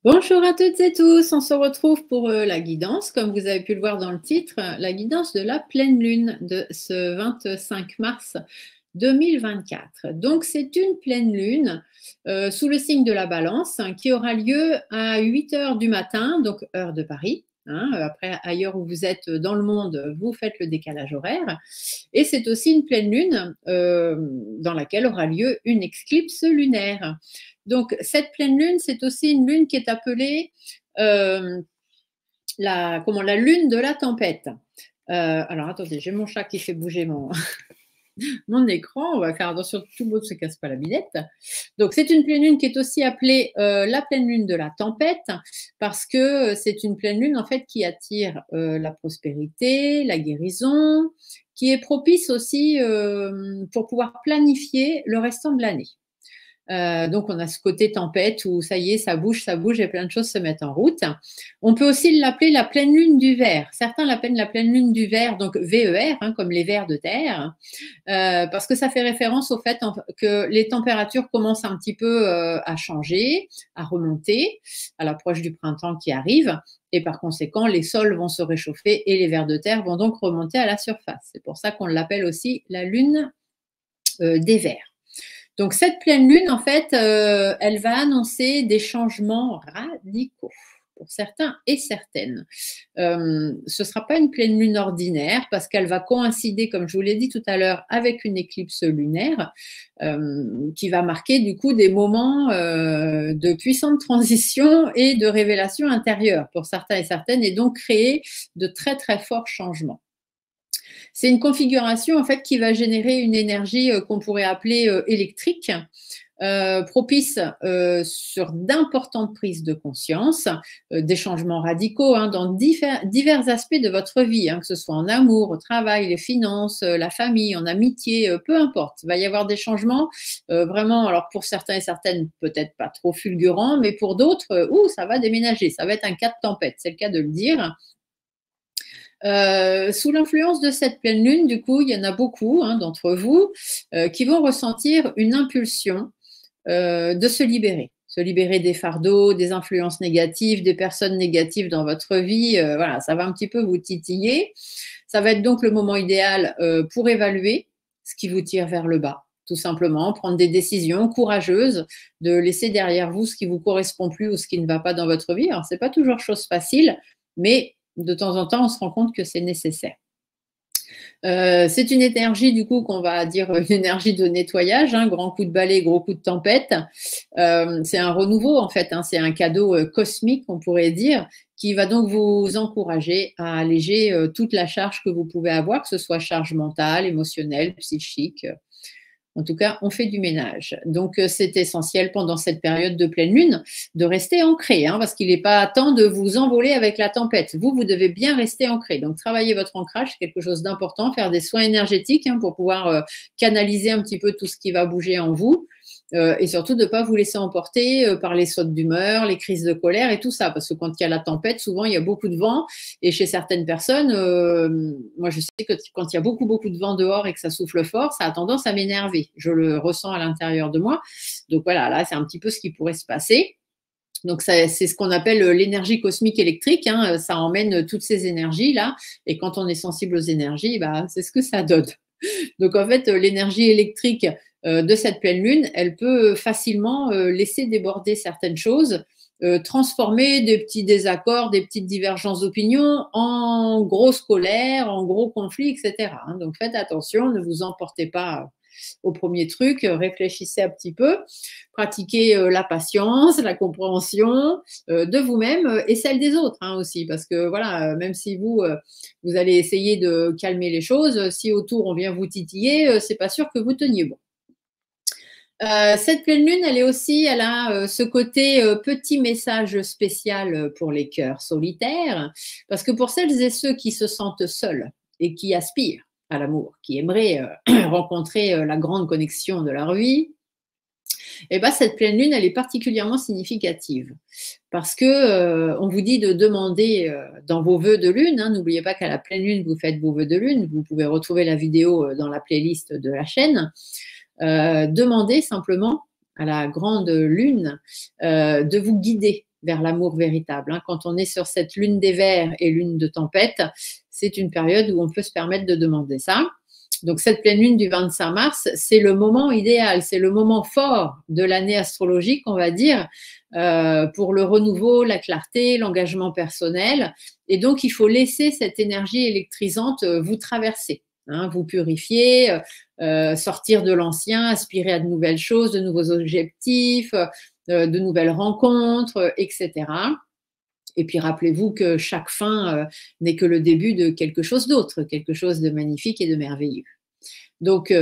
Bonjour à toutes et tous, on se retrouve pour la guidance, comme vous avez pu le voir dans le titre, la guidance de la pleine lune de ce 25 mars 2024. Donc c'est une pleine lune sous le signe de la balance qui aura lieu à 8 heures du matin, donc heure de Paris. Après, ailleurs où vous êtes dans le monde, vous faites le décalage horaire. Et c'est aussi une pleine lune dans laquelle aura lieu une éclipse lunaire. Donc, cette pleine lune, c'est aussi une lune qui est appelée la lune de la tempête. Alors, attendez, j'ai mon chat qui fait bouger mon écran. On va faire attention que tout le monde ne se casse pas la billette. Donc, c'est une pleine lune qui est aussi appelée la pleine lune de la tempête parce que c'est une pleine lune, en fait, qui attire la prospérité, la guérison, qui est propice aussi pour pouvoir planifier le restant de l'année. Donc, on a ce côté tempête où ça y est, ça bouge et plein de choses se mettent en route. On peut aussi l'appeler la pleine lune du ver. Certains l'appellent la pleine lune du ver, donc VER, comme les vers de terre, parce que ça fait référence au fait que les températures commencent un petit peu à changer, à remonter à l'approche du printemps qui arrive. Et par conséquent, les sols vont se réchauffer et les vers de terre vont donc remonter à la surface. C'est pour ça qu'on l'appelle aussi la lune des vers. Donc, cette pleine lune, en fait, elle va annoncer des changements radicaux pour certains et certaines. Ce ne sera pas une pleine lune ordinaire parce qu'elle va coïncider, comme je vous l'ai dit tout à l'heure, avec une éclipse lunaire qui va marquer du coup des moments de puissante transition et de révélation intérieure pour certains et certaines et donc créer de très, très forts changements. C'est une configuration en fait qui va générer une énergie qu'on pourrait appeler électrique, propice sur d'importantes prises de conscience, des changements radicaux dans divers aspects de votre vie, que ce soit en amour, au travail, les finances, la famille, en amitié, peu importe. Il va y avoir des changements vraiment, alors pour certains et certaines, peut-être pas trop fulgurants, mais pour d'autres, ça va déménager, ça va être un cas de tempête, c'est le cas de le dire. Sous l'influence de cette pleine lune, du coup, il y en a beaucoup d'entre vous qui vont ressentir une impulsion de se libérer des fardeaux, des influences négatives, des personnes négatives dans votre vie. Voilà, ça va un petit peu vous titiller. Ça va être donc le moment idéal pour évaluer ce qui vous tire vers le bas. Tout simplement, prendre des décisions courageuses, de laisser derrière vous ce qui ne vous correspond plus ou ce qui ne va pas dans votre vie. Alors, ce n'est pas toujours chose facile, mais de temps en temps, on se rend compte que c'est nécessaire. C'est une énergie, du coup, qu'on va dire une énergie de nettoyage, grand coup de balai, gros coup de tempête. C'est un renouveau, en fait, c'est un cadeau cosmique, on pourrait dire, qui va donc vous encourager à alléger toute la charge que vous pouvez avoir, que ce soit charge mentale, émotionnelle, psychique. En tout cas, on fait du ménage. Donc, c'est essentiel pendant cette période de pleine lune de rester ancré, parce qu'il n'est pas temps de vous envoler avec la tempête. Vous devez bien rester ancré. Donc, travailler votre ancrage, c'est quelque chose d'important. Faire des soins énergétiques pour pouvoir canaliser un petit peu tout ce qui va bouger en vous. Et surtout de ne pas vous laisser emporter par les sautes d'humeur, les crises de colère et tout ça. Parce que quand il y a la tempête, souvent, il y a beaucoup de vent. Et chez certaines personnes, moi, je sais que quand il y a beaucoup de vent dehors et que ça souffle fort, ça a tendance à m'énerver. Je le ressens à l'intérieur de moi. Donc voilà, là, c'est un petit peu ce qui pourrait se passer. Donc, c'est ce qu'on appelle l'énergie cosmique électrique, hein, ça emmène toutes ces énergies-là. Et quand on est sensible aux énergies, bah, c'est ce que ça donne. Donc, en fait, l'énergie électrique de cette pleine lune, elle peut facilement laisser déborder certaines choses, transformer des petits désaccords, des petites divergences d'opinion en grosse colère, en gros conflits, etc. Donc, faites attention, ne vous emportez pas au premier truc, réfléchissez un petit peu, pratiquez la patience, la compréhension de vous-même et celle des autres aussi, parce que voilà, même si vous allez essayer de calmer les choses, si autour on vient vous titiller, c'est pas sûr que vous teniez bon. Cette pleine lune, elle a ce côté petit message spécial pour les cœurs solitaires, parce que pour celles et ceux qui se sentent seuls et qui aspirent à l'amour, qui aimeraient rencontrer la grande connexion de leur vie, et ben cette pleine lune, elle est particulièrement significative parce que on vous dit de demander dans vos vœux de lune, n'oubliez pas qu'à la pleine lune, vous faites vos vœux de lune, vous pouvez retrouver la vidéo dans la playlist de la chaîne. Demandez simplement à la grande lune de vous guider vers l'amour véritable. Quand on est sur cette lune des vers et lune de tempête, c'est une période où on peut se permettre de demander ça. Donc cette pleine lune du 25 mars, c'est le moment idéal, c'est le moment fort de l'année astrologique, on va dire, pour le renouveau, la clarté, l'engagement personnel. Et donc il faut laisser cette énergie électrisante vous traverser, vous purifier, sortir de l'ancien, aspirer à de nouvelles choses, de nouveaux objectifs, de nouvelles rencontres, etc. Et puis rappelez-vous que chaque fin n'est que le début de quelque chose d'autre, quelque chose de magnifique et de merveilleux. Donc,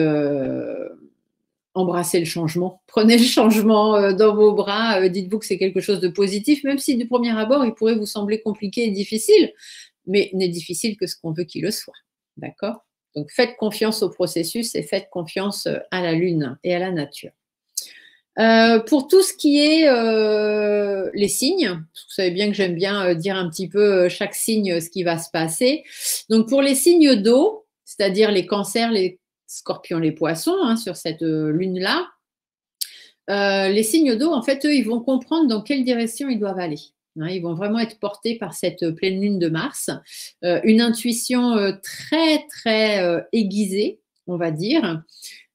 embrassez le changement, prenez le changement dans vos bras, dites-vous que c'est quelque chose de positif, même si du premier abord, il pourrait vous sembler compliqué et difficile, mais n'est difficile que ce qu'on veut qu'il le soit. D'accord ? Donc, faites confiance au processus et faites confiance à la lune et à la nature. Pour tout ce qui est les signes, vous savez bien que j'aime bien dire un petit peu chaque signe ce qui va se passer. Donc pour les signes d'eau, c'est-à-dire les cancers, les scorpions, les poissons, sur cette lune-là, les signes d'eau, en fait, eux, ils vont comprendre dans quelle direction ils doivent aller. Ils vont vraiment être portés par cette pleine lune de Mars. Une intuition très, très aiguisée, on va dire.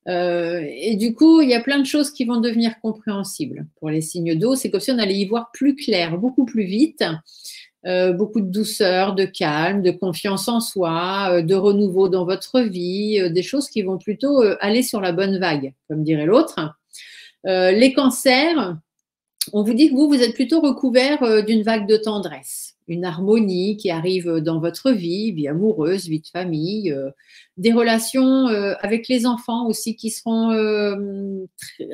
Et du coup, il y a plein de choses qui vont devenir compréhensibles pour les signes d'eau. C'est comme si on allait y voir plus clair, beaucoup plus vite, beaucoup de douceur, de calme, de confiance en soi, de renouveau dans votre vie, des choses qui vont plutôt aller sur la bonne vague, comme dirait l'autre. Les cancers, on vous dit que vous êtes plutôt recouvert d'une vague de tendresse, une harmonie qui arrive dans votre vie amoureuse, vie de famille, des relations avec les enfants aussi qui seront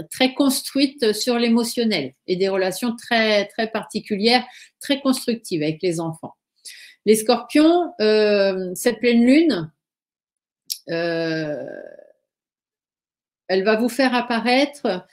très construites sur l'émotionnel et des relations très, très particulières, très constructives avec les enfants. Les scorpions, cette pleine lune, elle va vous faire apparaître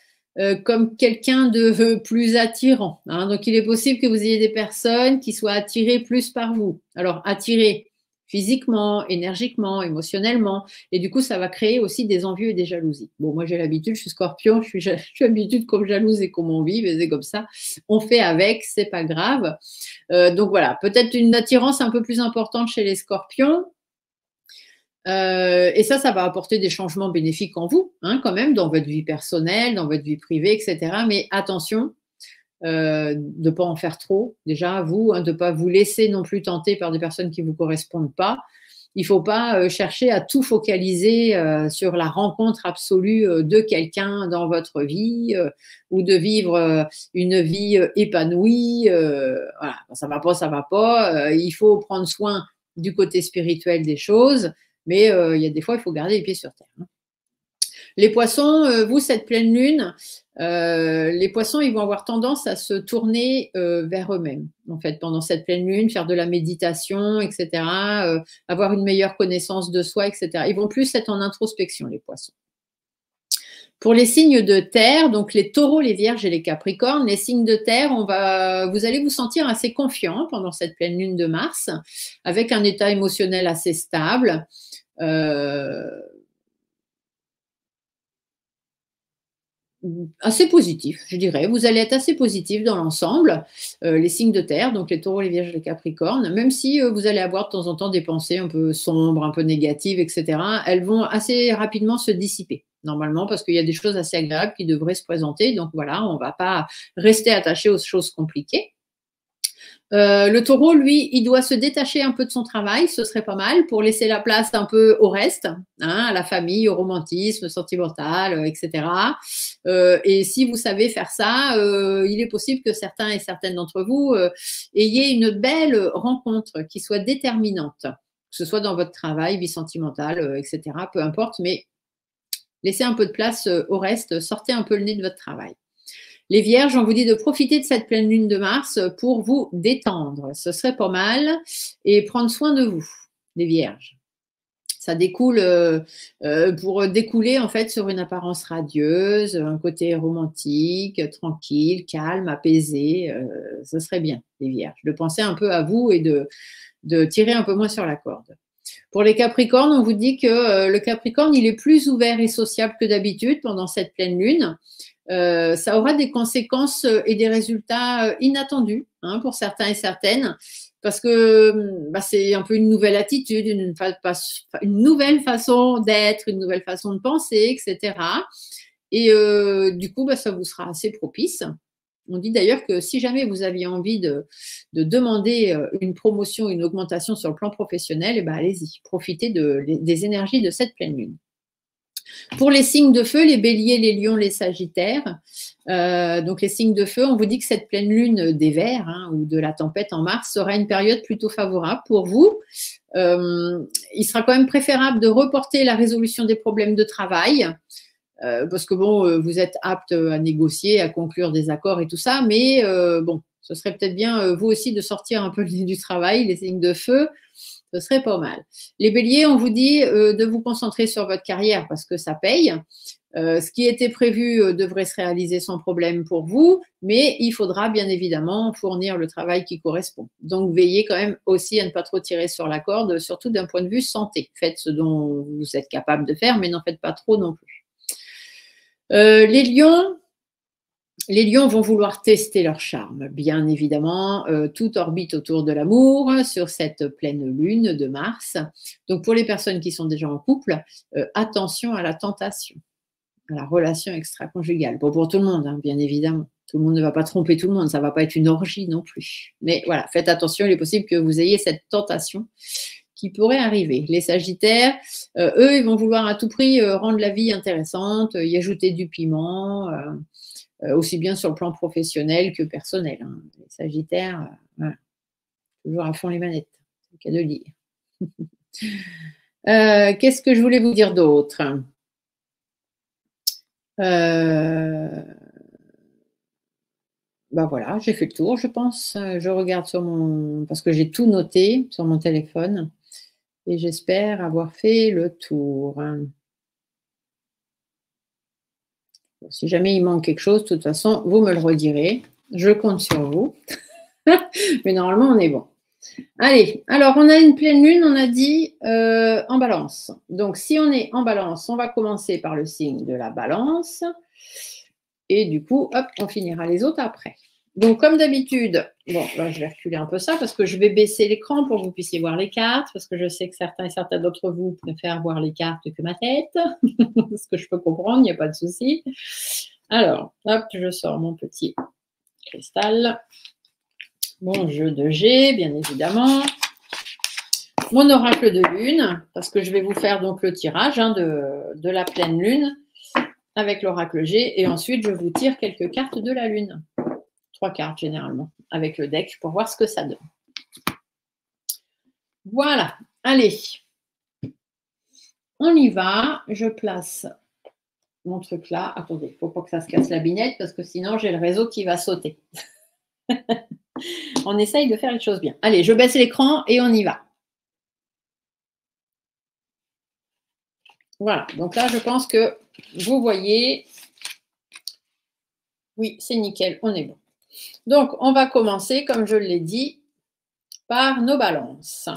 comme quelqu'un de plus attirant. Donc, il est possible que vous ayez des personnes qui soient attirées plus par vous. Alors, attirées physiquement, énergiquement, émotionnellement. Et du coup, ça va créer aussi des envies et des jalousies. Bon, moi, j'ai l'habitude, je suis scorpion, je suis habitude qu'on me jalouse et qu'on m'envie, mais c'est comme ça. On fait avec, c'est pas grave. Donc, voilà, peut-être une attirance un peu plus importante chez les scorpions. Et ça va apporter des changements bénéfiques en vous, quand même, dans votre vie personnelle, dans votre vie privée, etc. Mais attention, de ne pas en faire trop, déjà, vous, de ne pas vous laisser non plus tenter par des personnes qui ne vous correspondent pas. Il ne faut pas chercher à tout focaliser sur la rencontre absolue de quelqu'un dans votre vie ou de vivre une vie épanouie. Voilà, ça ne va pas, ça ne va pas. Il faut prendre soin du côté spirituel des choses. Mais il y a des fois, il faut garder les pieds sur terre. Les poissons, vous, cette pleine lune, les poissons, ils vont avoir tendance à se tourner vers eux-mêmes, en fait, pendant cette pleine lune, faire de la méditation, etc., avoir une meilleure connaissance de soi, etc. Ils vont plus être en introspection, les poissons. Pour les signes de terre, donc les taureaux, les vierges et les capricornes, les signes de terre, vous allez vous sentir assez confiant pendant cette pleine lune de Mars, avec un état émotionnel assez stable. assez positif, je dirais. Vous allez être assez positif dans l'ensemble, les signes de terre, donc les taureaux, les vierges, les capricornes, même si vous allez avoir de temps en temps des pensées un peu sombres, un peu négatives, etc. Elles vont assez rapidement se dissiper, normalement, parce qu'il y a des choses assez agréables qui devraient se présenter. Donc voilà, on ne va pas rester attaché aux choses compliquées. Le taureau, lui, il doit se détacher un peu de son travail, ce serait pas mal, pour laisser la place un peu au reste, hein, à la famille, au romantisme sentimental, etc. Et si vous savez faire ça, il est possible que certains et certaines d'entre vous ayez une belle rencontre qui soit déterminante, que ce soit dans votre travail, vie sentimentale, etc. Peu importe, mais laissez un peu de place au reste, sortez un peu le nez de votre travail. Les vierges, on vous dit de profiter de cette pleine lune de Mars pour vous détendre. Ce serait pas mal. Et prendre soin de vous, les vierges. Ça découle pour découler en fait sur une apparence radieuse, un côté romantique, tranquille, calme, apaisé. Ce serait bien, les vierges, de penser un peu à vous et de tirer un peu moins sur la corde. Pour les Capricornes, on vous dit que le Capricorne, il est plus ouvert et sociable que d'habitude pendant cette pleine lune. Ça aura des conséquences et des résultats inattendus hein, pour certains et certaines, parce que c'est un peu une nouvelle attitude, une nouvelle façon d'être, une nouvelle façon de penser, etc. Et du coup, ça vous sera assez propice. On dit d'ailleurs que si jamais vous aviez envie de demander une promotion, une augmentation sur le plan professionnel, allez-y, profitez des énergies de cette pleine lune. Pour les signes de feu, les béliers, les lions, les sagittaires, donc les signes de feu, on vous dit que cette pleine lune des vers hein, ou de la tempête en mars sera une période plutôt favorable pour vous. Il sera quand même préférable de reporter la résolution des problèmes de travail, parce que bon, vous êtes apte à négocier, à conclure des accords et tout ça, mais bon, ce serait peut-être bien vous aussi de sortir un peu du travail, les signes de feu. Ce serait pas mal. Les béliers, on vous dit de vous concentrer sur votre carrière parce que ça paye. Ce qui était prévu devrait se réaliser sans problème pour vous, mais il faudra bien évidemment fournir le travail qui correspond. Donc, veillez quand même aussi à ne pas trop tirer sur la corde, surtout d'un point de vue santé. Faites ce dont vous êtes capable de faire, mais n'en faites pas trop non plus. Les lions vont vouloir tester leur charme, bien évidemment. Tout orbite autour de l'amour sur cette pleine lune de Mars. Donc, pour les personnes qui sont déjà en couple, attention à la tentation, à la relation extra-conjugale. Bon, pour tout le monde, hein, bien évidemment. Tout le monde ne va pas tromper tout le monde, ça ne va pas être une orgie non plus. Mais voilà, faites attention, il est possible que vous ayez cette tentation qui pourrait arriver. Les Sagittaires, eux, ils vont vouloir à tout prix rendre la vie intéressante, y ajouter du piment, aussi bien sur le plan professionnel que personnel. Hein. Les Sagittaires, voilà, toujours à fond les manettes, c'est le cas de le dire. Qu'est-ce que je voulais vous dire d'autre voilà, j'ai fait le tour, je pense. Je regarde parce que j'ai tout noté sur mon téléphone et j'espère avoir fait le tour. Bon, si jamais il manque quelque chose, de toute façon, vous me le redirez. Je compte sur vous. Mais normalement, on est bon. Allez, alors on a une pleine lune, on a dit en balance. Donc, si on est en balance, on va commencer par le signe de la balance. Et du coup, hop, on finira les autres après. Donc, comme d'habitude, bon, là, je vais reculer un peu ça parce que je vais baisser l'écran pour que vous puissiez voir les cartes, parce que je sais que certains et certaines d'entre vous préfèrent voir les cartes que ma tête, ce que je peux comprendre, il n'y a pas de souci. Alors, hop, je sors mon petit cristal, mon jeu de G, bien évidemment, mon oracle de lune, parce que je vais vous faire donc le tirage hein, de la pleine lune avec l'oracle G, et ensuite je vous tire quelques cartes de la lune. 3 cartes généralement, avec le deck, pour voir ce que ça donne. Voilà, allez. On y va, je place mon truc là. Attendez, il ne faut pas que ça se casse la binette, parce que sinon j'ai le réseau qui va sauter. On essaye de faire les choses bien. Allez, je baisse l'écran et on y va. Voilà, donc là je pense que vous voyez. Oui, c'est nickel, on est bon. Donc, on va commencer, comme je l'ai dit, par nos balances.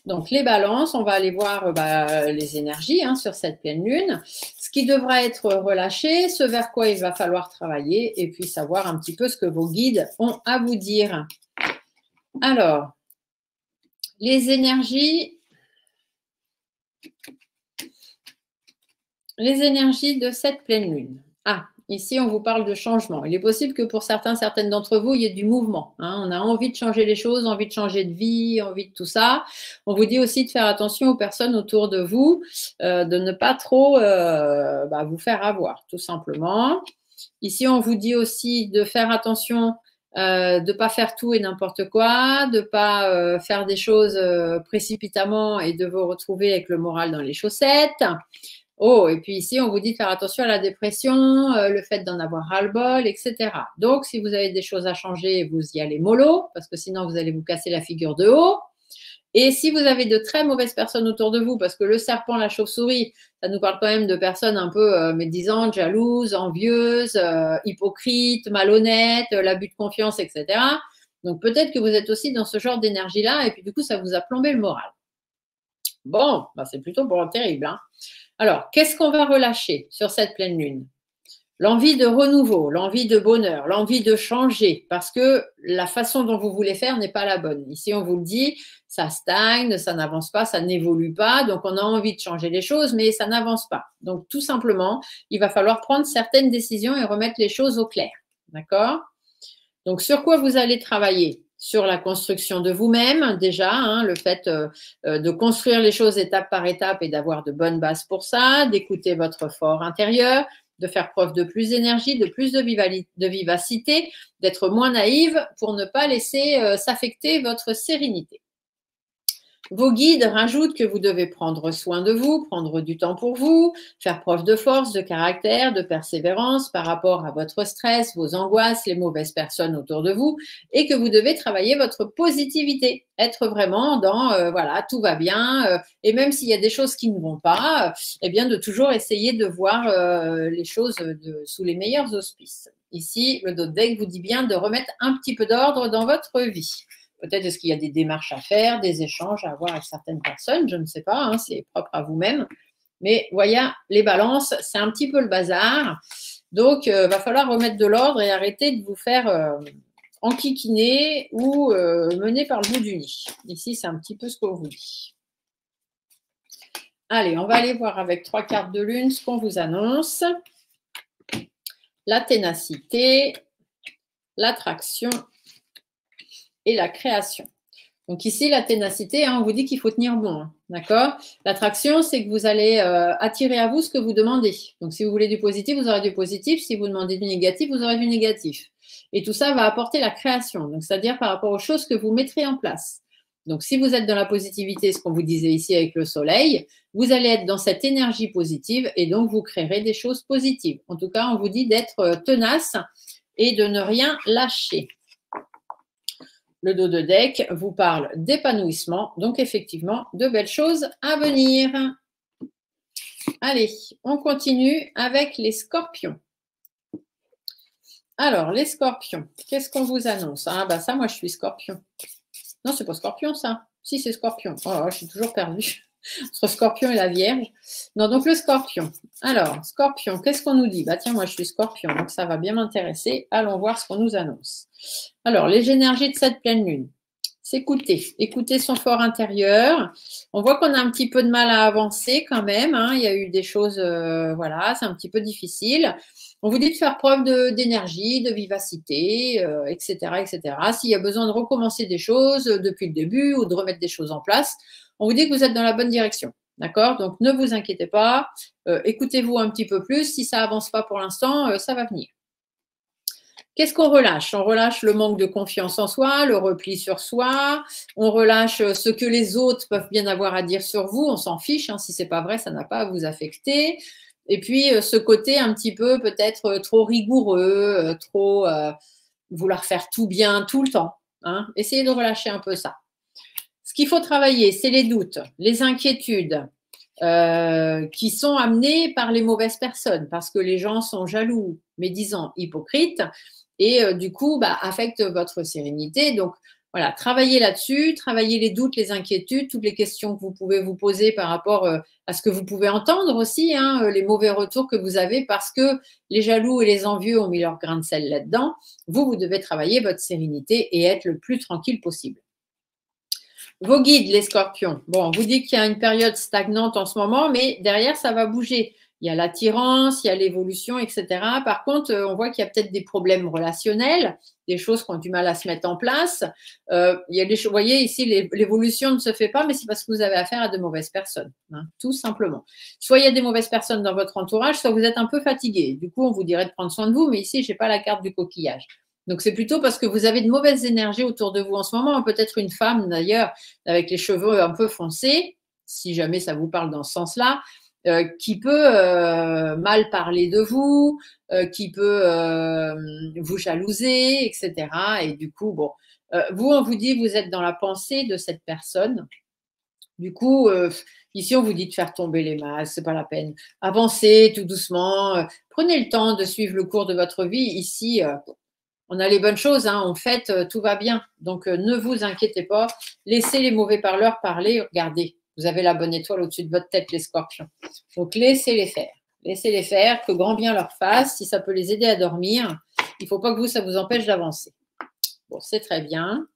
Donc, les balances, on va aller voir les énergies hein, sur cette pleine lune. Ce ce qui devra être relâché, ce vers quoi il va falloir travailler et puis savoir un petit peu ce que vos guides ont à vous dire. Alors, les énergies de cette pleine lune. Ah, ici, on vous parle de changement. Il est possible que pour certaines d'entre vous, il y ait du mouvement. Hein. On a envie de changer les choses, envie de changer de vie, envie de tout ça. On vous dit aussi de faire attention aux personnes autour de vous, de ne pas trop vous faire avoir, tout simplement. Ici, on vous dit aussi de faire attention, de ne pas faire tout et n'importe quoi, de ne pas faire des choses précipitamment et de vous retrouver avec le moral dans les chaussettes. Oh, et puis ici, on vous dit de faire attention à la dépression, le fait d'en avoir ras-le-bol, etc. Donc, si vous avez des choses à changer, vous y allez mollo, parce que sinon, vous allez vous casser la figure de haut. Et si vous avez de très mauvaises personnes autour de vous, parce que le serpent, la chauve-souris, ça nous parle quand même de personnes un peu médisantes, jalouses, envieuses, hypocrites, malhonnêtes, l'abus de confiance, etc. Donc, peut-être que vous êtes aussi dans ce genre d'énergie-là, et puis du coup, ça vous a plombé le moral. Bon, c'est plutôt bon, terrible, hein. Alors, qu'est-ce qu'on va relâcher sur cette pleine lune? L'envie de renouveau, l'envie de bonheur, l'envie de changer, parce que la façon dont vous voulez faire n'est pas la bonne. Ici, on vous le dit, ça stagne, ça n'avance pas, ça n'évolue pas, donc on a envie de changer les choses, mais ça n'avance pas. Donc, tout simplement, il va falloir prendre certaines décisions et remettre les choses au clair. D'accord? Donc, sur quoi vous allez travailler? Sur la construction de vous-même, déjà, hein, le fait de construire les choses étape par étape et d'avoir de bonnes bases pour ça, d'écouter votre fort intérieur, de faire preuve de plus d'énergie, de plus de vivacité, d'être moins naïve pour ne pas laisser s'affecter votre sérénité. Vos guides rajoutent que vous devez prendre soin de vous, prendre du temps pour vous, faire preuve de force, de caractère, de persévérance par rapport à votre stress, vos angoisses, les mauvaises personnes autour de vous et que vous devez travailler votre positivité, être vraiment dans voilà, tout va bien et même s'il y a des choses qui ne vont pas, eh bien de toujours essayer de voir les choses sous les meilleurs auspices. Ici, le dos de deck vous dit bien de remettre un petit peu d'ordre dans votre vie. Peut-être est-ce qu'il y a des démarches à faire, des échanges à avoir avec certaines personnes, je ne sais pas, hein, c'est propre à vous-même. Mais voyez, les balances, c'est un petit peu le bazar. Donc, va falloir remettre de l'ordre et arrêter de vous faire enquiquiner ou mener par le bout du nez. Ici, c'est un petit peu ce qu'on vous dit. Allez, on va aller voir avec 3 cartes de lune ce qu'on vous annonce. La ténacité, l'attraction et la création. Donc ici, la ténacité, hein, on vous dit qu'il faut tenir bon, hein, d'accord? L'attraction, c'est que vous allez attirer à vous ce que vous demandez. Donc si vous voulez du positif, vous aurez du positif. Si vous demandez du négatif, vous aurez du négatif. Et tout ça va apporter la création, donc c'est-à-dire par rapport aux choses que vous mettrez en place. Donc si vous êtes dans la positivité, ce qu'on vous disait ici avec le soleil, vous allez être dans cette énergie positive et donc vous créerez des choses positives. En tout cas, on vous dit d'être tenace et de ne rien lâcher. Le dos de deck vous parle d'épanouissement, donc effectivement de belles choses à venir. Allez, on continue avec les scorpions. Alors, les scorpions, qu'est-ce qu'on vous annonce? Ah, bah ça, moi, je suis scorpion. Non, c'est pas scorpion, ça. Si, c'est scorpion. Oh, je suis toujours perdue entre scorpion et la vierge. Non, donc le scorpion. Alors, scorpion, qu'est-ce qu'on nous dit? Bah tiens, moi, je suis scorpion, donc ça va bien m'intéresser. Allons voir ce qu'on nous annonce. Alors, les énergies de cette pleine lune. S'écouter, écouter son fort intérieur. On voit qu'on a un petit peu de mal à avancer quand même. Hein. Il y a eu des choses, voilà, c'est un petit peu difficile. On vous dit de faire preuve d'énergie, de vivacité, etc., etc. S'il y a besoin de recommencer des choses depuis le début ou de remettre des choses en place, on vous dit que vous êtes dans la bonne direction. D'accord? Donc, ne vous inquiétez pas. Écoutez-vous un petit peu plus. Si ça avance pas pour l'instant, ça va venir. Qu'est-ce qu'on relâche? On relâche le manque de confiance en soi, le repli sur soi, on relâche ce que les autres peuvent bien avoir à dire sur vous, on s'en fiche, hein, si c'est pas vrai, ça n'a pas à vous affecter. Et puis ce côté un petit peu peut-être trop rigoureux, trop vouloir faire tout bien tout le temps. Hein. Essayez de relâcher un peu ça. Ce qu'il faut travailler, c'est les doutes, les inquiétudes qui sont amenées par les mauvaises personnes, parce que les gens sont jaloux, médisants, hypocrites. Et du coup, affecte votre sérénité. Donc, Voilà, travaillez là-dessus, travaillez les doutes, les inquiétudes, toutes les questions que vous pouvez vous poser par rapport à ce que vous pouvez entendre aussi, hein, les mauvais retours que vous avez parce que les jaloux et les envieux ont mis leur grain de sel là-dedans. Vous, vous devez travailler votre sérénité et être le plus tranquille possible. Vos guides, les scorpions. Bon, on vous dit qu'il y a une période stagnante en ce moment, mais derrière, ça va bouger. Il y a l'attirance, il y a l'évolution, etc. Par contre, on voit qu'il y a peut-être des problèmes relationnels, des choses qui ont du mal à se mettre en place. Il y a des choses, vous voyez, ici, l'évolution ne se fait pas, mais c'est parce que vous avez affaire à de mauvaises personnes, hein, tout simplement. Soit il y a des mauvaises personnes dans votre entourage, soit vous êtes un peu fatigué. Du coup, on vous dirait de prendre soin de vous, mais ici, je n'ai pas la carte du coquillage. Donc, c'est plutôt parce que vous avez de mauvaises énergies autour de vous en ce moment. Peut-être une femme, d'ailleurs, avec les cheveux un peu foncés, si jamais ça vous parle dans ce sens-là, qui peut mal parler de vous, qui peut vous jalouser, etc. Et du coup, bon, vous, on vous dit, vous êtes dans la pensée de cette personne. Du coup, ici, on vous dit de faire tomber les masques, c'est pas la peine. Avancez tout doucement, prenez le temps de suivre le cours de votre vie. Ici, on a les bonnes choses, hein, en fait, tout va bien. Donc, ne vous inquiétez pas. Laissez les mauvais parleurs parler. Regardez, vous avez la bonne étoile au-dessus de votre tête, les scorpions. Donc, laissez-les faire. Laissez-les faire, que grand bien leur fasse. Si ça peut les aider à dormir, il ne faut pas que ça vous empêche d'avancer. Bon, c'est très bien.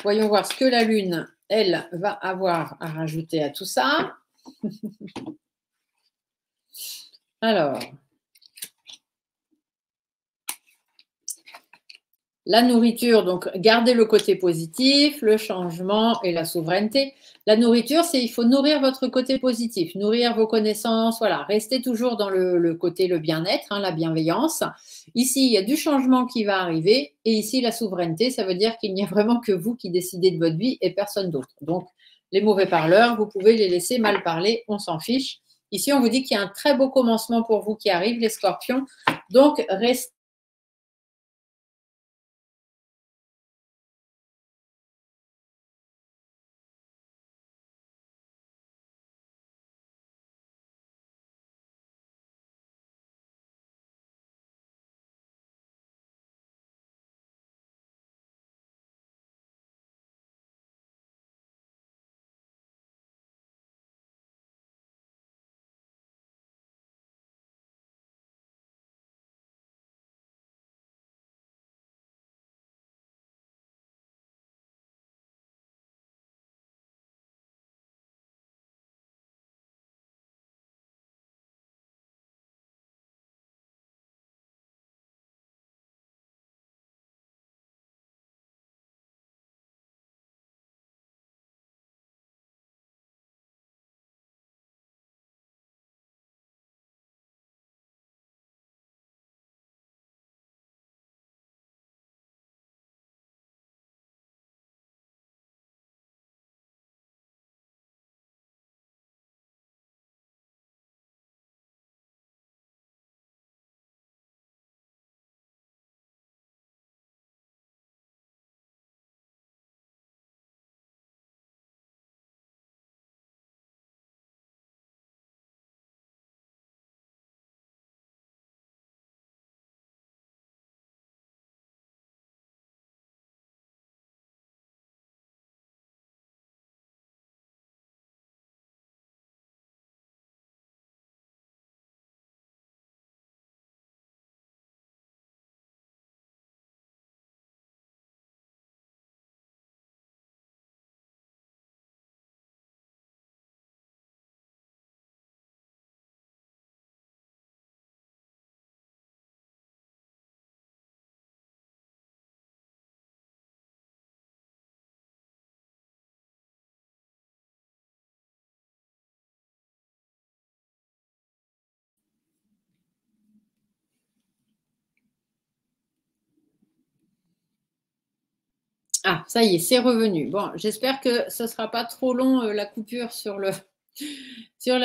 Voyons voir ce que la Lune, elle, va avoir à rajouter à tout ça. Alors, la nourriture, donc gardez le côté positif, le changement et la souveraineté. La nourriture, c'est il faut nourrir votre côté positif, nourrir vos connaissances, voilà, restez toujours dans le côté le bien-être, hein, la bienveillance. Ici, il y a du changement qui va arriver et ici, la souveraineté, ça veut dire qu'il n'y a vraiment que vous qui décidez de votre vie et personne d'autre. Donc, les mauvais parleurs, vous pouvez les laisser mal parler, on s'en fiche. Ici, on vous dit qu'il y a un très beau commencement pour vous qui arrive, les scorpions. Donc, restez. Ah, ça y est, c'est revenu. Bon, j'espère que ce ne sera pas trop long la coupure sur la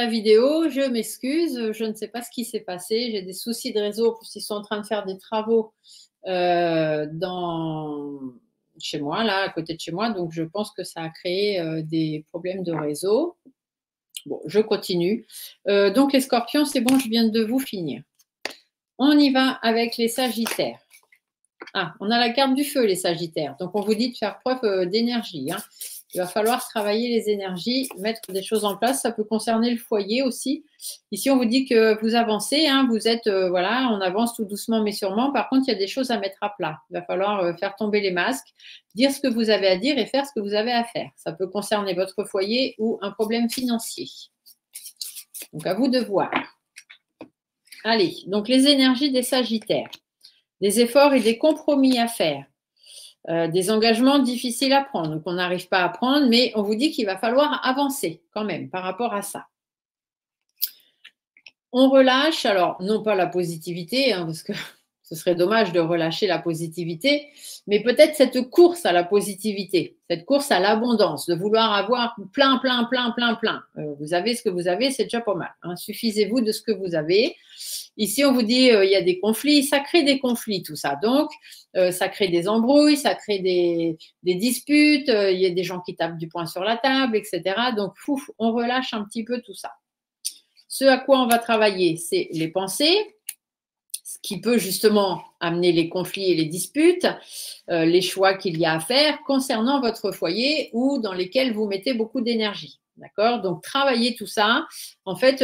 vidéo. Je m'excuse, je ne sais pas ce qui s'est passé. J'ai des soucis de réseau parce qu'ils sont en train de faire des travaux chez moi, là, à côté de chez moi. Donc, je pense que ça a créé des problèmes de réseau. Bon, je continue. Donc, les scorpions, c'est bon, je viens de vous finir. On y va avec les sagittaires. Ah, on a la carte du feu, les Sagittaires. Donc, on vous dit de faire preuve d'énergie. Hein. Il va falloir travailler les énergies, mettre des choses en place. Ça peut concerner le foyer aussi. Ici, on vous dit que vous avancez. Hein, vous êtes, voilà, on avance tout doucement mais sûrement. Par contre, il y a des choses à mettre à plat. Il va falloir faire tomber les masques, dire ce que vous avez à dire et faire ce que vous avez à faire. Ça peut concerner votre foyer ou un problème financier. Donc, à vous de voir. Allez, donc les énergies des Sagittaires. Des efforts et des compromis à faire. Des engagements difficiles à prendre, qu'on n'arrive pas à prendre, mais on vous dit qu'il va falloir avancer quand même par rapport à ça. On relâche, alors non pas la positivité, hein, parce que ce serait dommage de relâcher la positivité, mais peut-être cette course à la positivité, cette course à l'abondance, de vouloir avoir plein. Vous avez ce que vous avez, c'est déjà pas mal. Hein. Suffisez-vous de ce que vous avez. Ici, on vous dit il y a des conflits, ça crée des conflits, tout ça. Donc, ça crée des embrouilles, ça crée des disputes, il y a des gens qui tapent du poing sur la table, etc. Donc, on relâche un petit peu tout ça. Ce à quoi on va travailler, c'est les pensées, ce qui peut justement amener les conflits et les disputes, les choix qu'il y a à faire concernant votre foyer ou dans lesquels vous mettez beaucoup d'énergie. D'accord? Donc, travailler tout ça. En fait,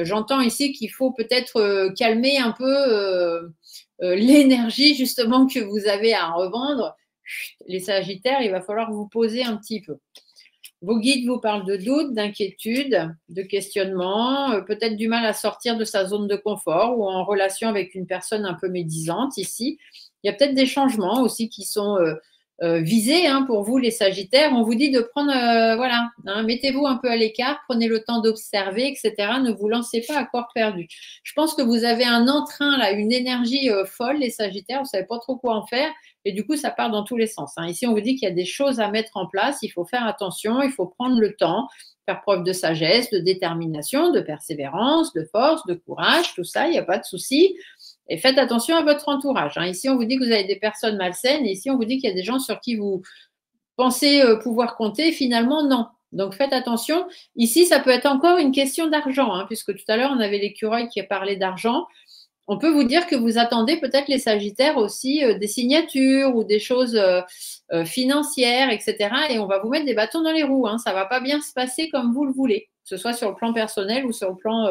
j'entends ici qu'il faut peut-être calmer un peu l'énergie justement que vous avez à revendre. Les Sagittaires, il va falloir vous poser un petit peu. Vos guides vous parlent de doutes, d'inquiétudes, de questionnements, peut-être du mal à sortir de sa zone de confort ou en relation avec une personne un peu médisante ici. Il y a peut-être des changements aussi qui sont visés hein, pour vous, les Sagittaires. On vous dit de prendre, voilà, hein, mettez-vous un peu à l'écart, prenez le temps d'observer, etc. Ne vous lancez pas à corps perdu. Je pense que vous avez un entrain, là, une énergie folle, les Sagittaires, vous ne savez pas trop quoi en faire. Et du coup, ça part dans tous les sens. Hein. Ici, on vous dit qu'il y a des choses à mettre en place. Il faut faire attention, il faut prendre le temps, faire preuve de sagesse, de détermination, de persévérance, de force, de courage, tout ça, il n'y a pas de souci. Et faites attention à votre entourage. Hein. Ici, on vous dit que vous avez des personnes malsaines. Et ici, on vous dit qu'il y a des gens sur qui vous pensez pouvoir compter. Finalement, non. Donc, faites attention. Ici, ça peut être encore une question d'argent, hein, puisque tout à l'heure, on avait l'écureuil qui a parlé d'argent. On peut vous dire que vous attendez peut-être les Sagittaires aussi des signatures ou des choses financières, etc. Et on va vous mettre des bâtons dans les roues. Hein. Ça ne va pas bien se passer comme vous le voulez, que ce soit sur le plan personnel ou sur le plan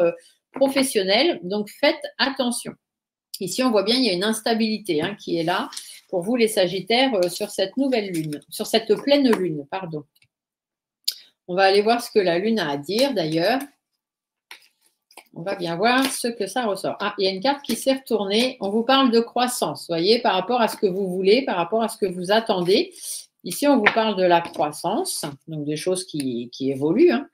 professionnel. Donc, faites attention. Ici, on voit bien, il y a une instabilité hein, qui est là pour vous, les Sagittaires, sur cette nouvelle lune, sur cette pleine lune, pardon. On va aller voir ce que la lune a à dire d'ailleurs. On va bien voir ce que ça ressort. Ah, il y a une carte qui s'est retournée. On vous parle de croissance, vous voyez, par rapport à ce que vous voulez, par rapport à ce que vous attendez. Ici, on vous parle de la croissance, donc des choses qui évoluent. Hein.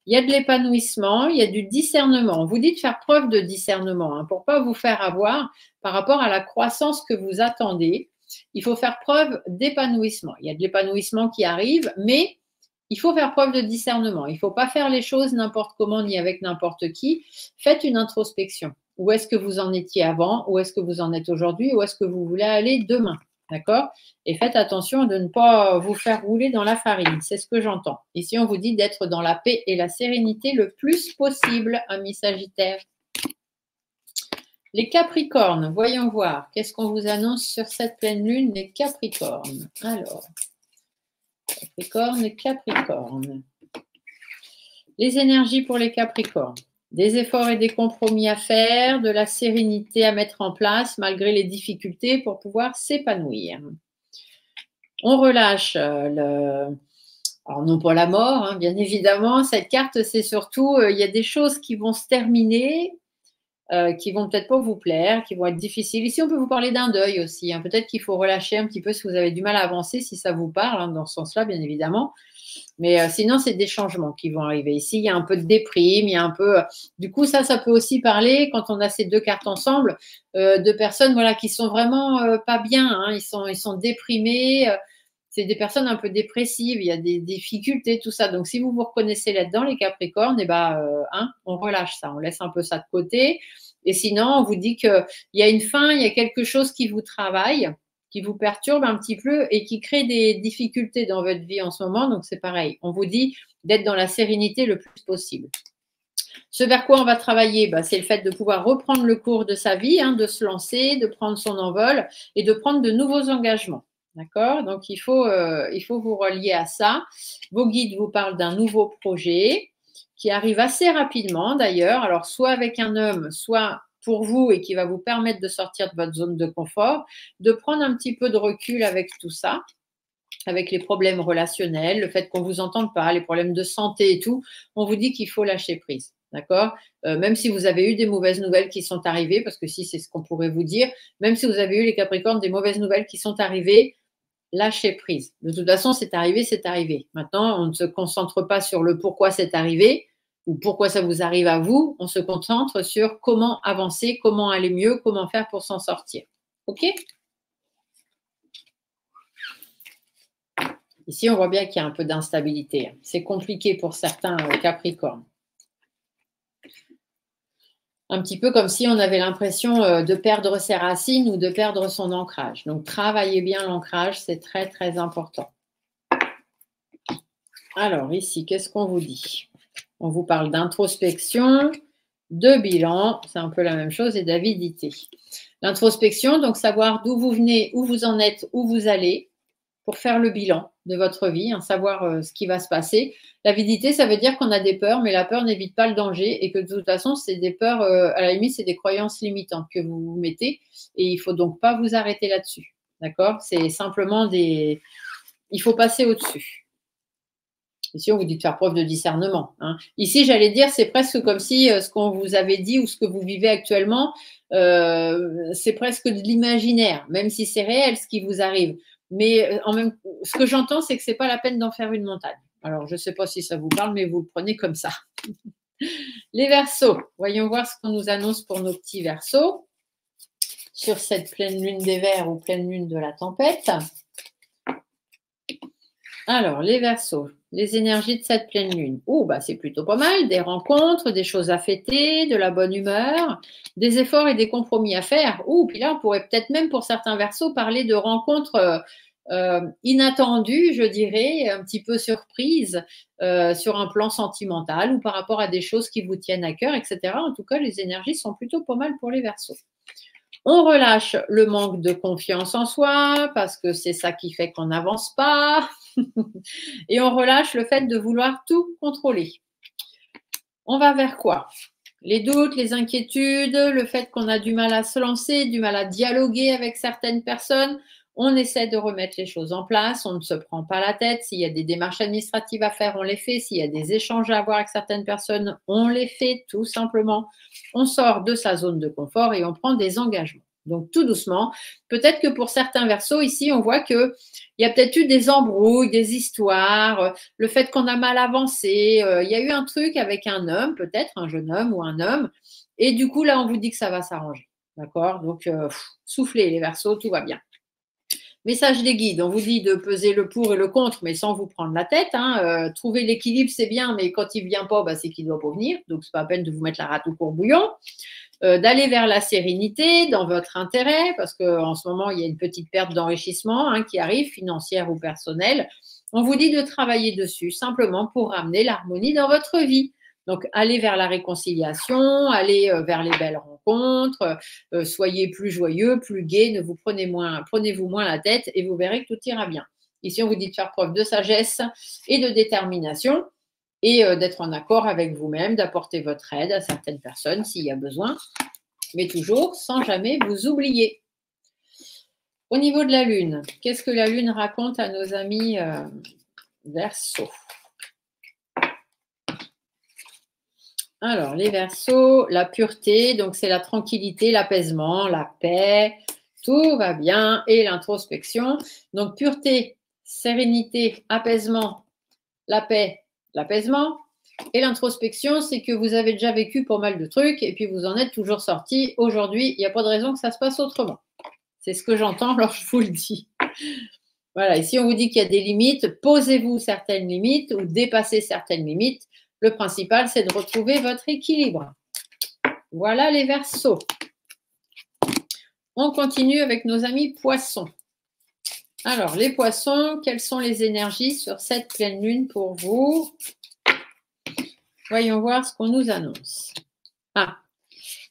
Il y a de l'épanouissement, il y a du discernement. On vous dit de faire preuve de discernement hein, pour ne pas vous faire avoir par rapport à la croissance que vous attendez. Il faut faire preuve d'épanouissement. Il y a de l'épanouissement qui arrive, mais il faut faire preuve de discernement. Il ne faut pas faire les choses n'importe comment ni avec n'importe qui. Faites une introspection. Où est-ce que vous en étiez avant? Où est-ce que vous en êtes aujourd'hui? Où est-ce que vous voulez aller demain? D'accord? Et faites attention de ne pas vous faire rouler dans la farine. C'est ce que j'entends. Ici, on vous dit d'être dans la paix et la sérénité le plus possible, amis Sagittaires. Les Capricornes, voyons voir. Qu'est-ce qu'on vous annonce sur cette pleine lune, les Capricornes? Alors, Capricorne. Les énergies pour les Capricornes. Des efforts et des compromis à faire, de la sérénité à mettre en place malgré les difficultés pour pouvoir s'épanouir. On relâche alors non pas la mort, hein, bien évidemment. Cette carte, c'est surtout, il y a des choses qui vont se terminer, qui vont peut-être pas vous plaire, qui vont être difficiles. Ici, on peut vous parler d'un deuil aussi. Hein. Peut-être qu'il faut relâcher un petit peu si vous avez du mal à avancer, si ça vous parle, hein, dans ce sens-là, bien évidemment. Mais sinon, c'est des changements qui vont arriver. Ici, il y a un peu de déprime, il y a un peu… Du coup, ça peut aussi parler, quand on a ces deux cartes ensemble, de personnes voilà, qui sont vraiment pas bien. Hein. Ils sont déprimés. C'est des personnes un peu dépressives. Il y a des difficultés, tout ça. Donc, si vous vous reconnaissez là-dedans, les Capricornes, eh ben, on relâche ça. On laisse un peu ça de côté. Et sinon, on vous dit qu'il y a une fin, il y a quelque chose qui vous travaille, qui vous perturbe un petit peu et qui crée des difficultés dans votre vie en ce moment. Donc, c'est pareil. On vous dit d'être dans la sérénité le plus possible. Ce vers quoi on va travailler, bah, c'est le fait de pouvoir reprendre le cours de sa vie, hein, de se lancer, de prendre son envol et de prendre de nouveaux engagements. D'accord? Donc, il faut vous relier à ça. Vos guides vous parlent d'un nouveau projet qui arrive assez rapidement d'ailleurs. Alors, soit avec un homme, soit pour vous et qui va vous permettre de sortir de votre zone de confort, de prendre un petit peu de recul avec tout ça, avec les problèmes relationnels, le fait qu'on ne vous entende pas, les problèmes de santé et tout. On vous dit qu'il faut lâcher prise. D'accord? Même si vous avez eu des mauvaises nouvelles qui sont arrivées, parce que si c'est ce qu'on pourrait vous dire, même si vous avez eu les Capricornes, des mauvaises nouvelles qui sont arrivées, lâchez prise. De toute façon, c'est arrivé, c'est arrivé. Maintenant, on ne se concentre pas sur le pourquoi c'est arrivé ou pourquoi ça vous arrive à vous. On se concentre sur comment avancer, comment aller mieux, comment faire pour s'en sortir. OK? Ici, on voit bien qu'il y a un peu d'instabilité. C'est compliqué pour certains Capricornes. Un petit peu comme si on avait l'impression de perdre ses racines ou de perdre son ancrage. Donc, travaillez bien l'ancrage, c'est très, très important. Alors, ici, qu'est-ce qu'on vous dit? On vous parle d'introspection, de bilan, c'est un peu la même chose, et d'avidité. L'introspection, donc savoir d'où vous venez, où vous en êtes, où vous allez, pour faire le bilan de votre vie, hein, savoir ce qui va se passer. L'avidité, ça veut dire qu'on a des peurs, mais la peur n'évite pas le danger et que de toute façon, c'est des peurs, à la limite, c'est des croyances limitantes que vous vous mettez et il ne faut donc pas vous arrêter là-dessus. D'accord? C'est simplement des… Il faut passer au-dessus. Ici, on vous dit de faire preuve de discernement. Hein. Ici, j'allais dire, c'est presque comme si ce qu'on vous avait dit ou ce que vous vivez actuellement, c'est presque de l'imaginaire, même si c'est réel ce qui vous arrive. Mais ce que j'entends, c'est que ce n'est pas la peine d'en faire une montagne. Alors, je ne sais pas si ça vous parle, mais vous le prenez comme ça. Les Verseaux. Voyons voir ce qu'on nous annonce pour nos petits Verseaux sur cette pleine lune des Vers ou pleine lune de la tempête. Alors, les Verseaux, les énergies de cette pleine lune. Bah, c'est plutôt pas mal. Des rencontres, des choses à fêter, de la bonne humeur, des efforts et des compromis à faire. Puis là, on pourrait peut-être même pour certains Verseaux parler de rencontres inattendues, je dirais, un petit peu surprises sur un plan sentimental ou par rapport à des choses qui vous tiennent à cœur, etc. En tout cas, les énergies sont plutôt pas mal pour les Verseaux. On relâche le manque de confiance en soi parce que c'est ça qui fait qu'on n'avance pas. Et on relâche le fait de vouloir tout contrôler. On va vers quoi? Les doutes, les inquiétudes, le fait qu'on a du mal à se lancer, du mal à dialoguer avec certaines personnes. On essaie de remettre les choses en place, on ne se prend pas la tête. S'il y a des démarches administratives à faire, on les fait. S'il y a des échanges à avoir avec certaines personnes, on les fait tout simplement. On sort de sa zone de confort et on prend des engagements. Donc, tout doucement. Peut-être que pour certains Verseaux, ici, on voit qu'il y a peut-être eu des embrouilles, des histoires, le fait qu'on a mal avancé. Il y a eu un truc avec un homme, peut-être un jeune homme ou un homme. Et du coup, là, on vous dit que ça va s'arranger. D'accord? Donc, soufflez les Verseaux, tout va bien. Message des guides, on vous dit de peser le pour et le contre, mais sans vous prendre la tête. Hein. Trouver l'équilibre, c'est bien, mais quand il ne vient pas, c'est qu'il ne doit pas venir. Donc, ce n'est pas la peine de vous mettre la rate au courbouillon. D'aller vers la sérénité dans votre intérêt, parce qu'en ce moment, il y a une petite perte d'enrichissement qui arrive, financière ou personnelle. On vous dit de travailler dessus simplement pour ramener l'harmonie dans votre vie. Donc, allez vers la réconciliation, allez vers les belles rencontres, soyez plus joyeux, plus gai, prenez-vous moins la tête et vous verrez que tout ira bien. Ici, on vous dit de faire preuve de sagesse et de détermination et d'être en accord avec vous-même, d'apporter votre aide à certaines personnes s'il y a besoin, mais toujours sans jamais vous oublier. Au niveau de la Lune, qu'est-ce que la Lune raconte à nos amis Verseaux? Alors, les Verseaux, la pureté, donc c'est la tranquillité, l'apaisement, la paix, tout va bien, et l'introspection. Donc, pureté, sérénité, apaisement, la paix, l'apaisement. Et l'introspection, c'est que vous avez déjà vécu pas mal de trucs et puis vous en êtes toujours sorti. Aujourd'hui, il n'y a pas de raison que ça se passe autrement. C'est ce que j'entends, alors je vous le dis. Voilà, ici on vous dit qu'il y a des limites, posez-vous certaines limites ou dépassez certaines limites. Le principal, c'est de retrouver votre équilibre. Voilà les Verseaux. On continue avec nos amis Poissons. Alors, les Poissons, quelles sont les énergies sur cette pleine lune pour vous? Voyons voir ce qu'on nous annonce. Ah,